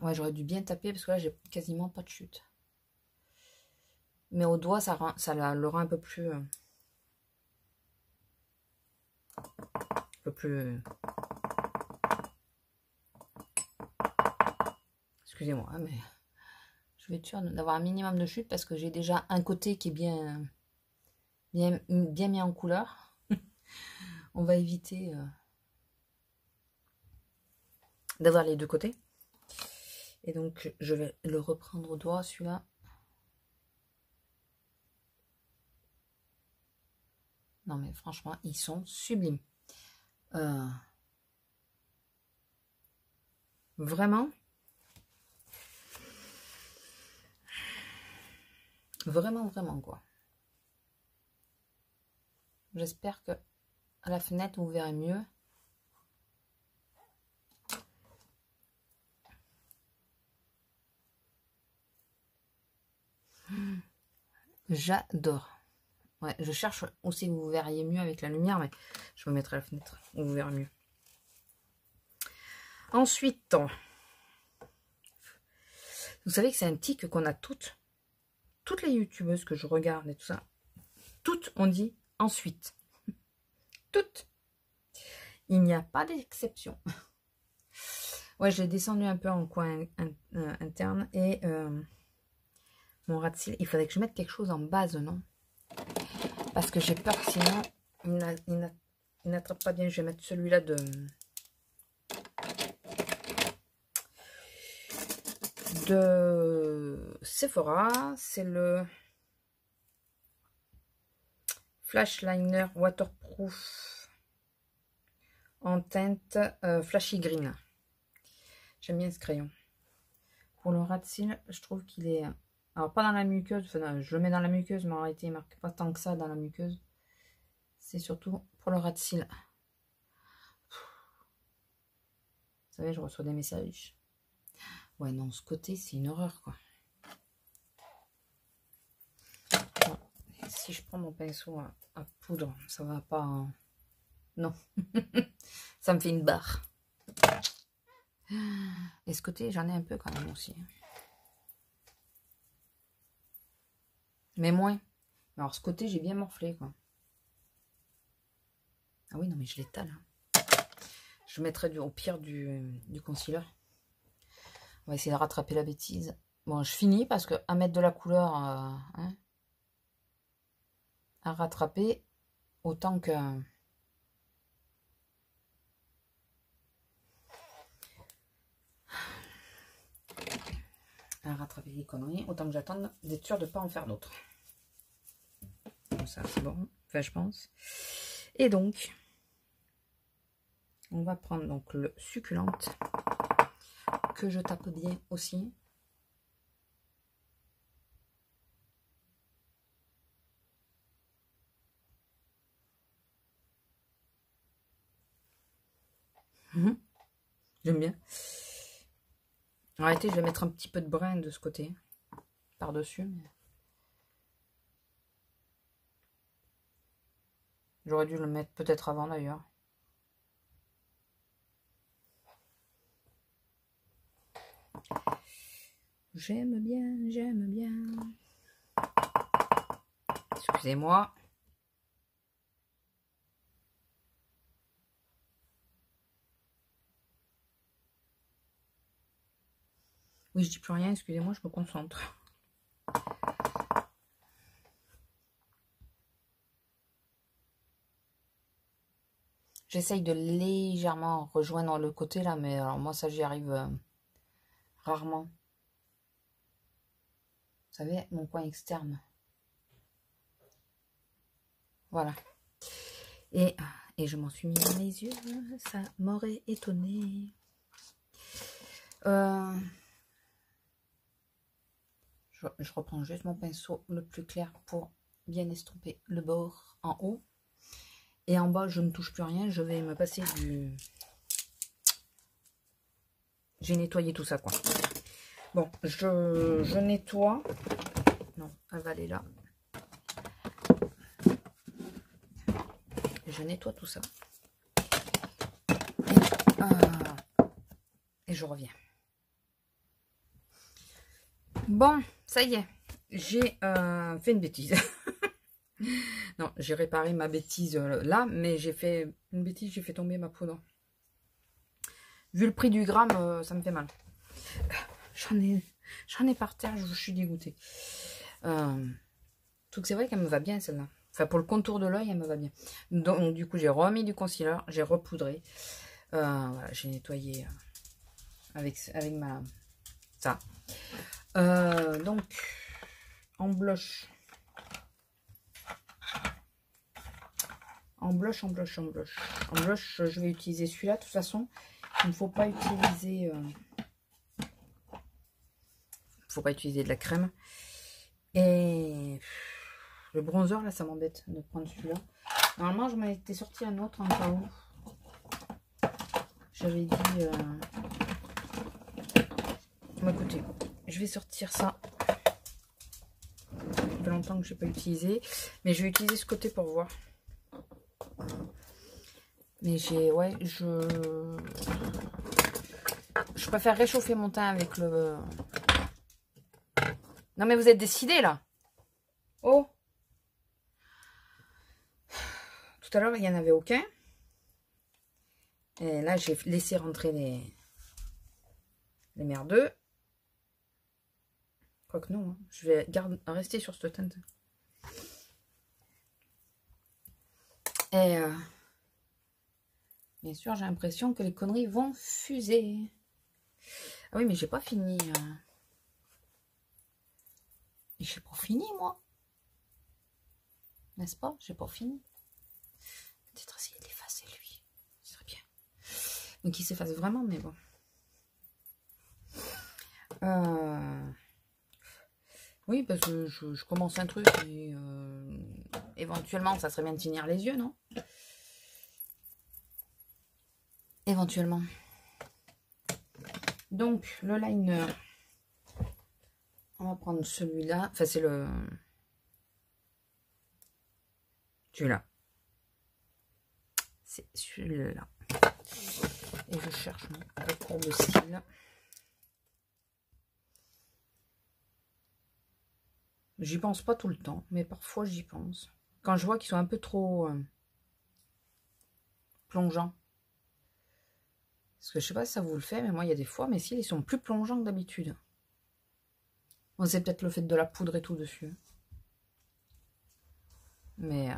ouais, j'aurais dû bien taper parce que là, j'ai quasiment pas de chute. Mais au doigt, ça le rend un peu plus... Excusez-moi, hein, mais je vais être sûre d'avoir un minimum de chute parce que j'ai déjà un côté qui est bien mis en couleur. On va éviter d'avoir les deux côtés. Et donc, je vais le reprendre au doigt, celui-là. Non, mais franchement, ils sont sublimes. Vraiment. Vraiment, quoi. J'espère que à la fenêtre, vous verrez mieux. J'adore. Ouais, je cherche aussi que vous verriez mieux avec la lumière, mais je me mettrai à la fenêtre où vous verrez mieux. Ensuite, vous savez que c'est un tic qu'on a toutes les youtubeuses que je regarde et tout ça. Toutes, on dit ensuite. Toutes. Il n'y a pas d'exception. Ouais, je l'ai descendu un peu en coin interne et mon ras de cils, il faudrait que je mette quelque chose en base, non? Parce que j'ai peur que sinon, il n'attrape pas bien. Je vais mettre celui-là de Sephora. C'est le Flash Liner Waterproof en teinte Flashy Green. J'aime bien ce crayon. Pour le ras de cils, je trouve qu'il est... Alors, pas dans la muqueuse, enfin, je le mets dans la muqueuse, mais en réalité, il ne marque pas tant que ça dans la muqueuse. C'est surtout pour le ras de cils. Vous savez, je reçois des messages. Ouais, non, ce côté, c'est une horreur, quoi. Bon, si je prends mon pinceau à poudre, ça va pas... Hein. Non. Ça me fait une barre. Et ce côté, j'en ai un peu quand même aussi. Mais moins. Alors, ce côté, j'ai bien morflé, quoi. Ah oui, non, mais je l'étale. Hein. Je mettrai au pire du concealer. On va essayer de rattraper la bêtise. Bon, je finis parce que à mettre de la couleur hein, à rattraper, autant que... à rattraper les conneries, autant que j'attende d'être sûre de ne pas en faire d'autres. Bon, ça c'est bon, enfin je pense. Et donc, on va prendre donc le succulente, que je tape bien aussi. J'aime bien. En réalité, je vais mettre un petit peu de brin de ce côté, par-dessus. Mais... j'aurais dû le mettre peut-être avant d'ailleurs. J'aime bien, j'aime bien. Excusez-moi. Oui, je dis plus rien, excusez-moi, je me concentre. J'essaye de légèrement rejoindre le côté là, mais alors moi ça j'y arrive rarement. Vous savez, mon coin externe. Voilà. Et je m'en suis mis dans les yeux, ça m'aurait étonné. Je reprends juste mon pinceau le plus clair pour bien estomper le bord en haut. Et en bas, je ne touche plus rien. Je vais me passer du... j'ai nettoyé tout ça, quoi. Bon, je nettoie. Non, elle va aller là. Je nettoie tout ça. Et je reviens. Bon, ça y est. J'ai fait une bêtise. Non, j'ai réparé ma bêtise là, mais j'ai fait une bêtise, j'ai fait tomber ma poudre. Vu le prix du gramme, ça me fait mal. J'en ai par terre, je suis dégoûtée. Donc c'est vrai qu'elle me va bien celle-là. Enfin, pour le contour de l'œil, elle me va bien. Donc du coup, j'ai remis du concealer, j'ai repoudré. Voilà, j'ai nettoyé avec ma... ça. Donc, en blush. En blush, je vais utiliser celui-là. De toute façon, il ne faut pas utiliser... faut pas utiliser de la crème. Et le bronzer, là, ça m'embête de prendre celui-là. Normalement, je m'en étais sorti un autre en cas où. J'avais dit... Bon, écoutez, je vais sortir ça. Ça fait longtemps que je n'ai pas utilisé. Mais je vais utiliser ce côté pour voir. Mais j'ai... ouais, je préfère réchauffer mon teint avec le... Non, mais vous êtes décidés, là. Oh. Tout à l'heure, il n'y en avait aucun. Et là, j'ai laissé rentrer les merdeux. Quoique non, hein. Je vais rester sur ce teinte. Et bien sûr, j'ai l'impression que les conneries vont fuser. Ah oui, mais j'ai pas fini. Et j'ai pas fini, moi. N'est-ce pas? J'ai pas fini. Peut-être essayer de l'effacer, lui. Ce serait bien. Donc, il s'efface vraiment, mais bon. Oui, parce que je commence un truc et éventuellement, ça serait bien de finir les yeux, non? Éventuellement. Donc, le liner. On va prendre celui-là. Enfin, c'est le... celui-là. C'est celui-là. Et je cherche mon courbe cils. J'y pense pas tout le temps, mais parfois j'y pense. Quand je vois qu'ils sont un peu trop plongeants. Parce que je sais pas si ça vous le fait, mais moi il y a des fois, mais s'ils sont plus plongeants que d'habitude. Bon, c'est peut-être le fait de la poudre et tout dessus. Mais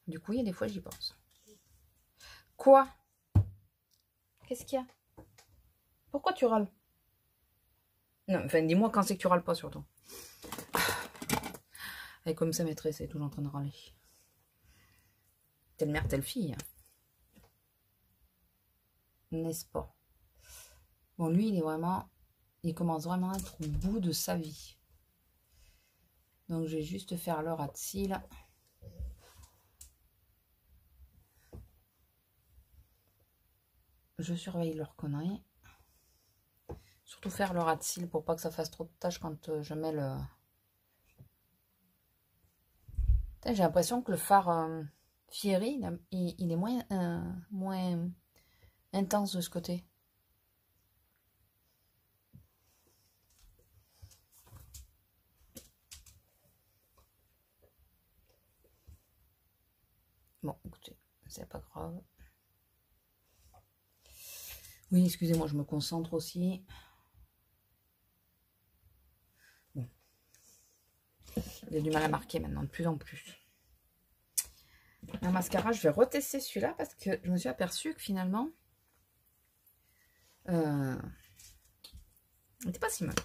du coup, il y a des fois, j'y pense. Quoi? Qu'est-ce qu'il y a? Pourquoi tu râles? Non, enfin, dis-moi quand c'est que tu râles pas, surtout. Elle est comme ça, maîtresse, elle est toujours en train de râler. Telle mère, telle fille. N'est-ce pas? Bon, lui, il commence vraiment à être au bout de sa vie. Donc, je vais juste faire le rat-de-cils. Je surveille leurs conneries. Surtout faire le rat-de-cils pour pas que ça fasse trop de tâches quand je mets le... J'ai l'impression que le fard Fieri, il est moins intense de ce côté. Bon, écoutez, c'est pas grave. Oui, excusez-moi, je me concentre aussi. Bon. J'ai du mal à marquer maintenant, de plus en plus. Un mascara, je vais retester celui-là parce que je me suis aperçue que finalement, il n'était pas si mal.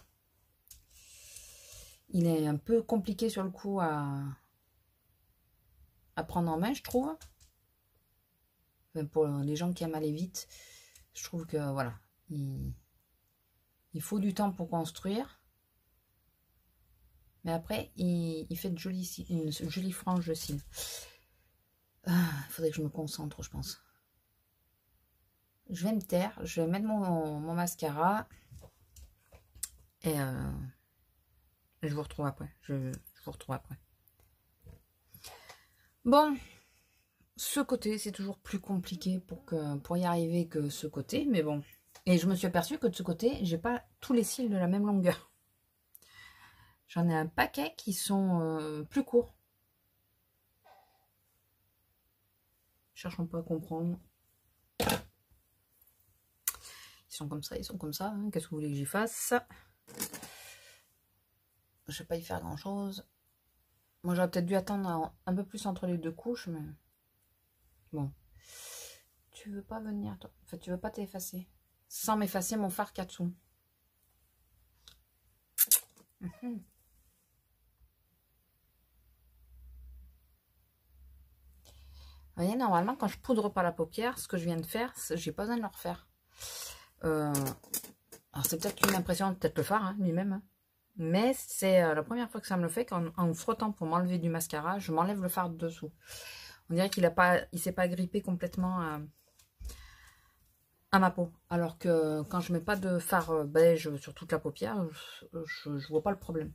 Il est un peu compliqué sur le coup à prendre en main, je trouve. Enfin, pour les gens qui aiment aller vite, je trouve que voilà, il faut du temps pour construire. Mais après, il fait une jolie frange de cils. Il faudrait que je me concentre, je pense. Je vais me taire, je vais mettre mon mascara. Et je vous retrouve après. Je vous retrouve après. Bon, ce côté, c'est toujours plus compliqué pour y arriver que ce côté. Mais bon. Et je me suis aperçue que de ce côté, j'ai pas tous les cils de la même longueur. J'en ai un paquet qui sont plus courts. Cherchons pas à comprendre. Ils sont comme ça, ils sont comme ça. Hein. Qu'est-ce que vous voulez que j'y fasse? Je vais pas y faire grand chose. Moi, j'aurais peut-être dû attendre un peu plus entre les deux couches, mais bon. Tu veux pas venir, toi? Enfin, tu veux pas t'effacer sans m'effacer mon fard Katsu. Vous voyez, normalement, quand je poudre pas la paupière, ce que je viens de faire, j'ai pas besoin de le refaire. Alors, c'est peut-être une impression, peut-être le fard lui-même. Hein. Mais c'est la première fois que ça me le fait, qu'en frottant pour m'enlever du mascara, je m'enlève le fard de dessous. On dirait qu'il s'est pas grippé complètement à ma peau. Alors que quand je mets pas de fard beige sur toute la paupière, je vois pas le problème.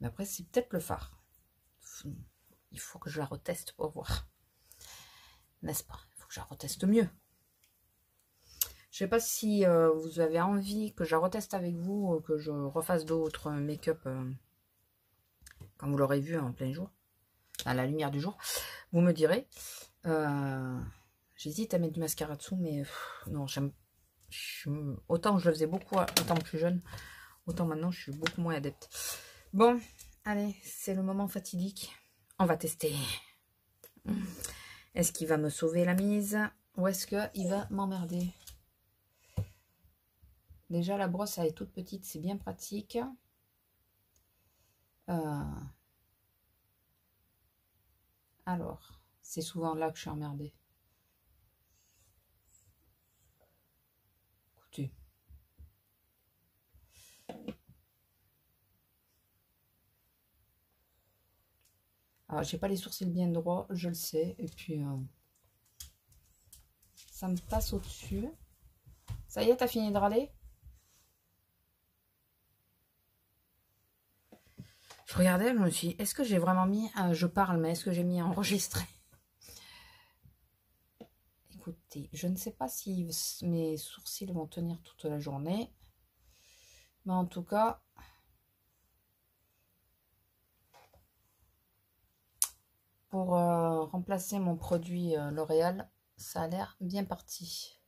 Mais après, c'est peut-être le fard. Il faut que je la reteste pour voir. N'est-ce pas? Il faut que je la reteste mieux. Je sais pas si vous avez envie que je la reteste avec vous, que je refasse d'autres make-up quand vous l'aurez vu en plein jour, à la lumière du jour. Vous me direz. J'hésite à mettre du mascara dessous, mais non, autant je le faisais beaucoup étant plus jeune, autant maintenant je suis beaucoup moins adepte. Bon, allez, c'est le moment fatidique. On va tester. Est-ce qu'il va me sauver la mise ou est-ce qu'il va m'emmerder? Déjà, la brosse, elle est toute petite, c'est bien pratique. Alors, c'est souvent là que je suis emmerdée. Écoutez. Alors, j'ai pas les sourcils bien droits, je le sais. Et puis, ça me passe au-dessus. Ça y est, t'as fini de râler? Je regardais, je me suis dit, est-ce que j'ai vraiment mis, je parle, mais est-ce que j'ai mis enregistré? Écoutez, je ne sais pas si mes sourcils vont tenir toute la journée. Mais en tout cas, pour remplacer mon produit L'Oréal, ça a l'air bien parti.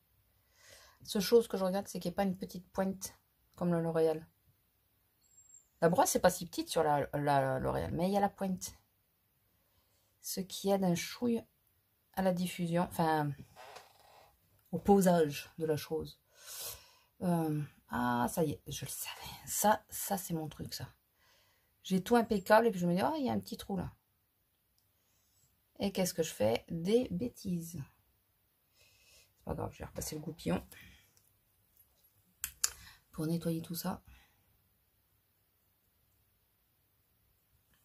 Seule chose que je regarde, c'est qu'il n'y ait pas une petite pointe comme le L'Oréal. La brosse, c'est pas si petite sur la L'Oréal, mais il y a la pointe. Ce qui aide un chouille à la diffusion, enfin, au posage de la chose. Ah, ça y est, je le savais. Ça c'est mon truc, ça. J'ai tout impeccable et puis je me dis, oh, il y a un petit trou là. Et qu'est-ce que je fais? Des bêtises. C'est pas grave, je vais repasser le goupillon pour nettoyer tout ça.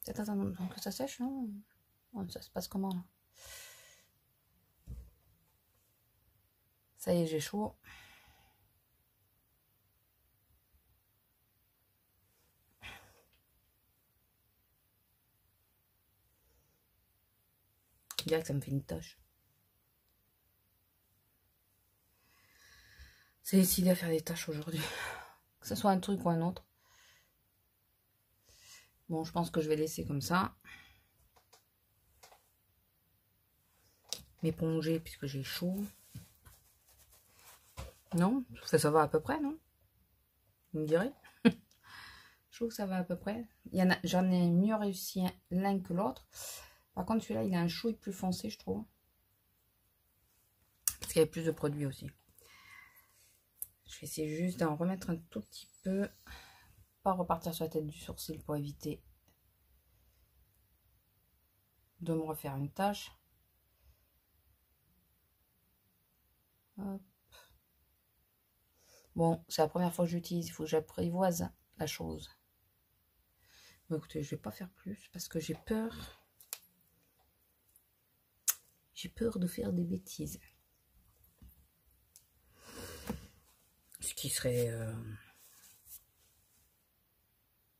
Peut-être attendre que ça sèche, non? Ça se passe comment là? Ça y est, j'ai chaud. Je dirais que ça me fait une tâche. C'est décidé à faire des tâches aujourd'hui. Que ce soit un truc ou un autre. Bon, je pense que je vais laisser comme ça. M'éponger puisque j'ai chaud. Non, ça va à peu près, non? Vous me direz. Je trouve que ça va à peu près. J'en ai mieux réussi l'un que l'autre. Par contre, celui-là, il a un chouille plus foncé, je trouve. Parce qu'il y avait plus de produits aussi. Je vais essayer juste d'en remettre un tout petit peu. Pas repartir sur la tête du sourcil pour éviter de me refaire une tache. Hop. Bon, c'est la première fois que j'utilise. Il faut que j'apprivoise la chose. Bon, écoutez, je vais pas faire plus parce que j'ai peur. J'ai peur de faire des bêtises. Ce qui serait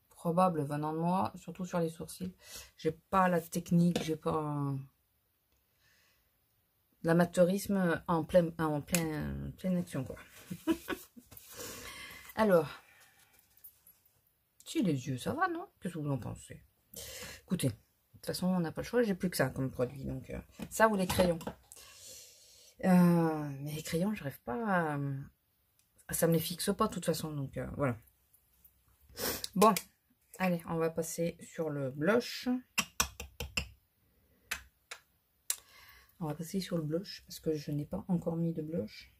probable venant de moi, surtout sur les sourcils. J'ai pas la technique, j'ai pas l'amateurisme en pleine action, quoi. Alors, si les yeux, ça va, non? Qu'est-ce que vous en pensez? Écoutez, de toute façon, on n'a pas le choix, j'ai plus que ça comme produit. Donc, ça ou les crayons. Mais les crayons, j'arrive pas à... Ça me les fixe pas, de toute façon. Donc, voilà. Bon, allez, on va passer sur le blush. On va passer sur le blush parce que je n'ai pas encore mis de blush.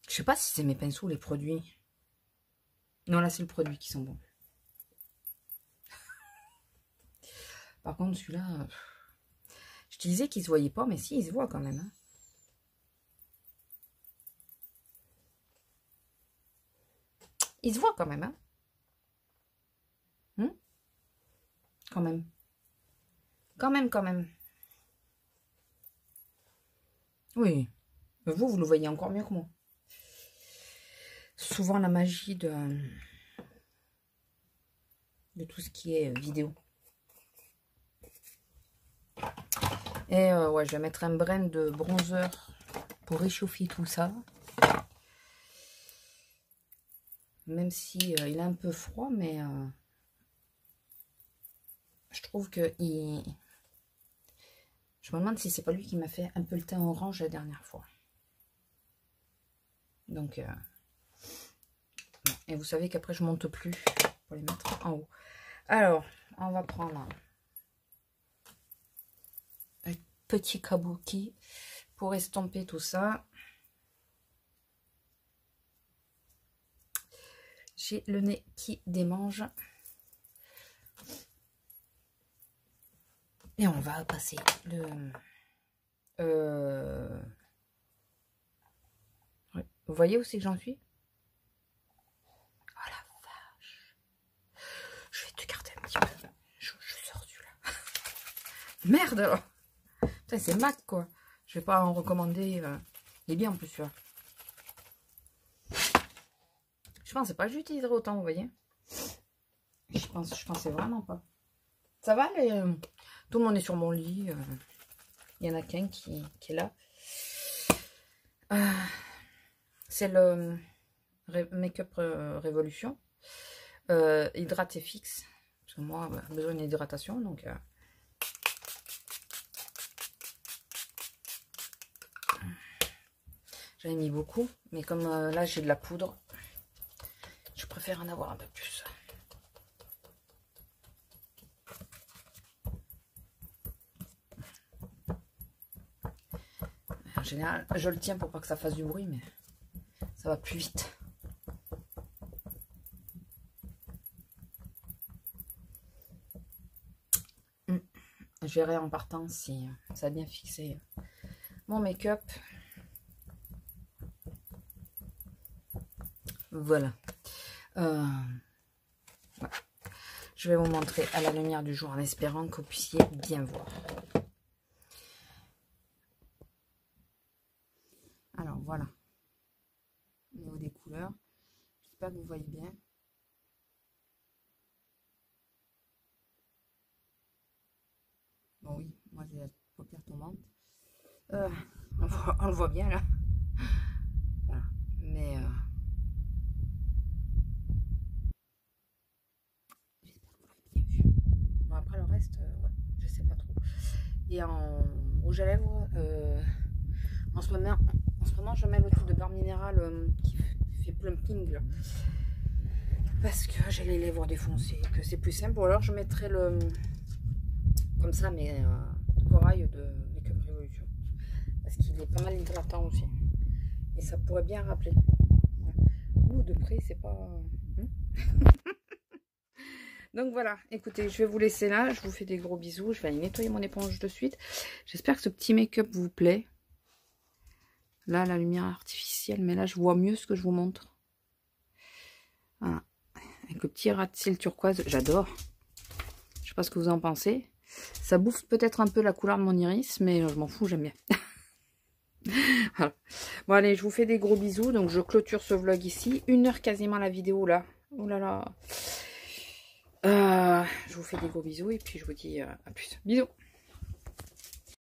Je sais pas si c'est mes pinceaux ou les produits. Non, là, c'est le produit qui sont bons. Par contre, celui-là, je te disais qu'il se voyait pas, mais si, il se voit quand même. Hein. Il se voit quand même. Hein. Quand même. Quand même. Oui. Mais vous le voyez encore mieux que moi. Souvent la magie de tout ce qui est vidéo. Et ouais, je vais mettre un brin de bronzer pour réchauffer tout ça. Même si il est un peu froid, mais je trouve que je me demande si c'est pas lui qui m'a fait un peu le teint orange la dernière fois. Donc, et vous savez qu'après je monte plus pour les mettre en haut. Alors, on va prendre un petit kabuki pour estomper tout ça. J'ai le nez qui démange. Et on va passer le... Ouais. Vous voyez où c'est que j'en suis? Oh la vache. Je vais te garder un petit peu. Je sors du là. Merde alors. Putain, c'est Mac quoi. Je vais pas en recommander. Il est bien en plus celui-là. Je pensais pas que j'utiliserais autant, vous voyez. Je pensais vraiment pas. Ça va les... Tout le monde est sur mon lit. Il y en a qu'un qui est là. C'est le Make-up Révolution. Hydrate et fixe. Parce que moi, j'ai besoin d'hydratation. Donc, J'avais mis beaucoup, mais comme là j'ai de la poudre, je préfère en avoir un peu plus. En général, je le tiens pour pas que ça fasse du bruit, mais ça va plus vite. Je verrai en partant si ça a bien fixé mon make-up. Voilà. Ouais. Je vais vous montrer à la lumière du jour en espérant que vous puissiez bien voir. Alors voilà. Au niveau des couleurs, j'espère que vous voyez bien. Bon oui, moi j'ai la paupière tombante. On le voit bien là. Voilà. Mais j'espère que vous l'avez bien vu. Bon après le reste, ouais, je sais pas trop. Et en rouge à lèvres, en ce moment je mets le truc de Barbe Minérale qui fait plumping là. Parce que j'ai les lèvres défoncées, que c'est plus simple. Ou alors je mettrai le comme ça, mais corail de Make Up Revolution. Parce qu'il est pas mal hydratant aussi. Et ça pourrait bien rappeler. Ouh, de près, c'est pas... Donc voilà, écoutez, je vais vous laisser là. Je vous fais des gros bisous. Je vais aller nettoyer mon éponge de suite. J'espère que ce petit make-up vous plaît. Là, la lumière artificielle. Mais là, je vois mieux ce que je vous montre. Voilà. Avec le petit ras de cils turquoise. J'adore. Je sais pas ce que vous en pensez. Ça bouffe peut-être un peu la couleur de mon iris, mais je m'en fous, j'aime bien. Voilà. Bon allez, je vous fais des gros bisous. Donc je clôture ce vlog ici. 1 heure quasiment la vidéo là. Oh là là. Je vous fais des gros bisous et puis je vous dis à plus. Bisous.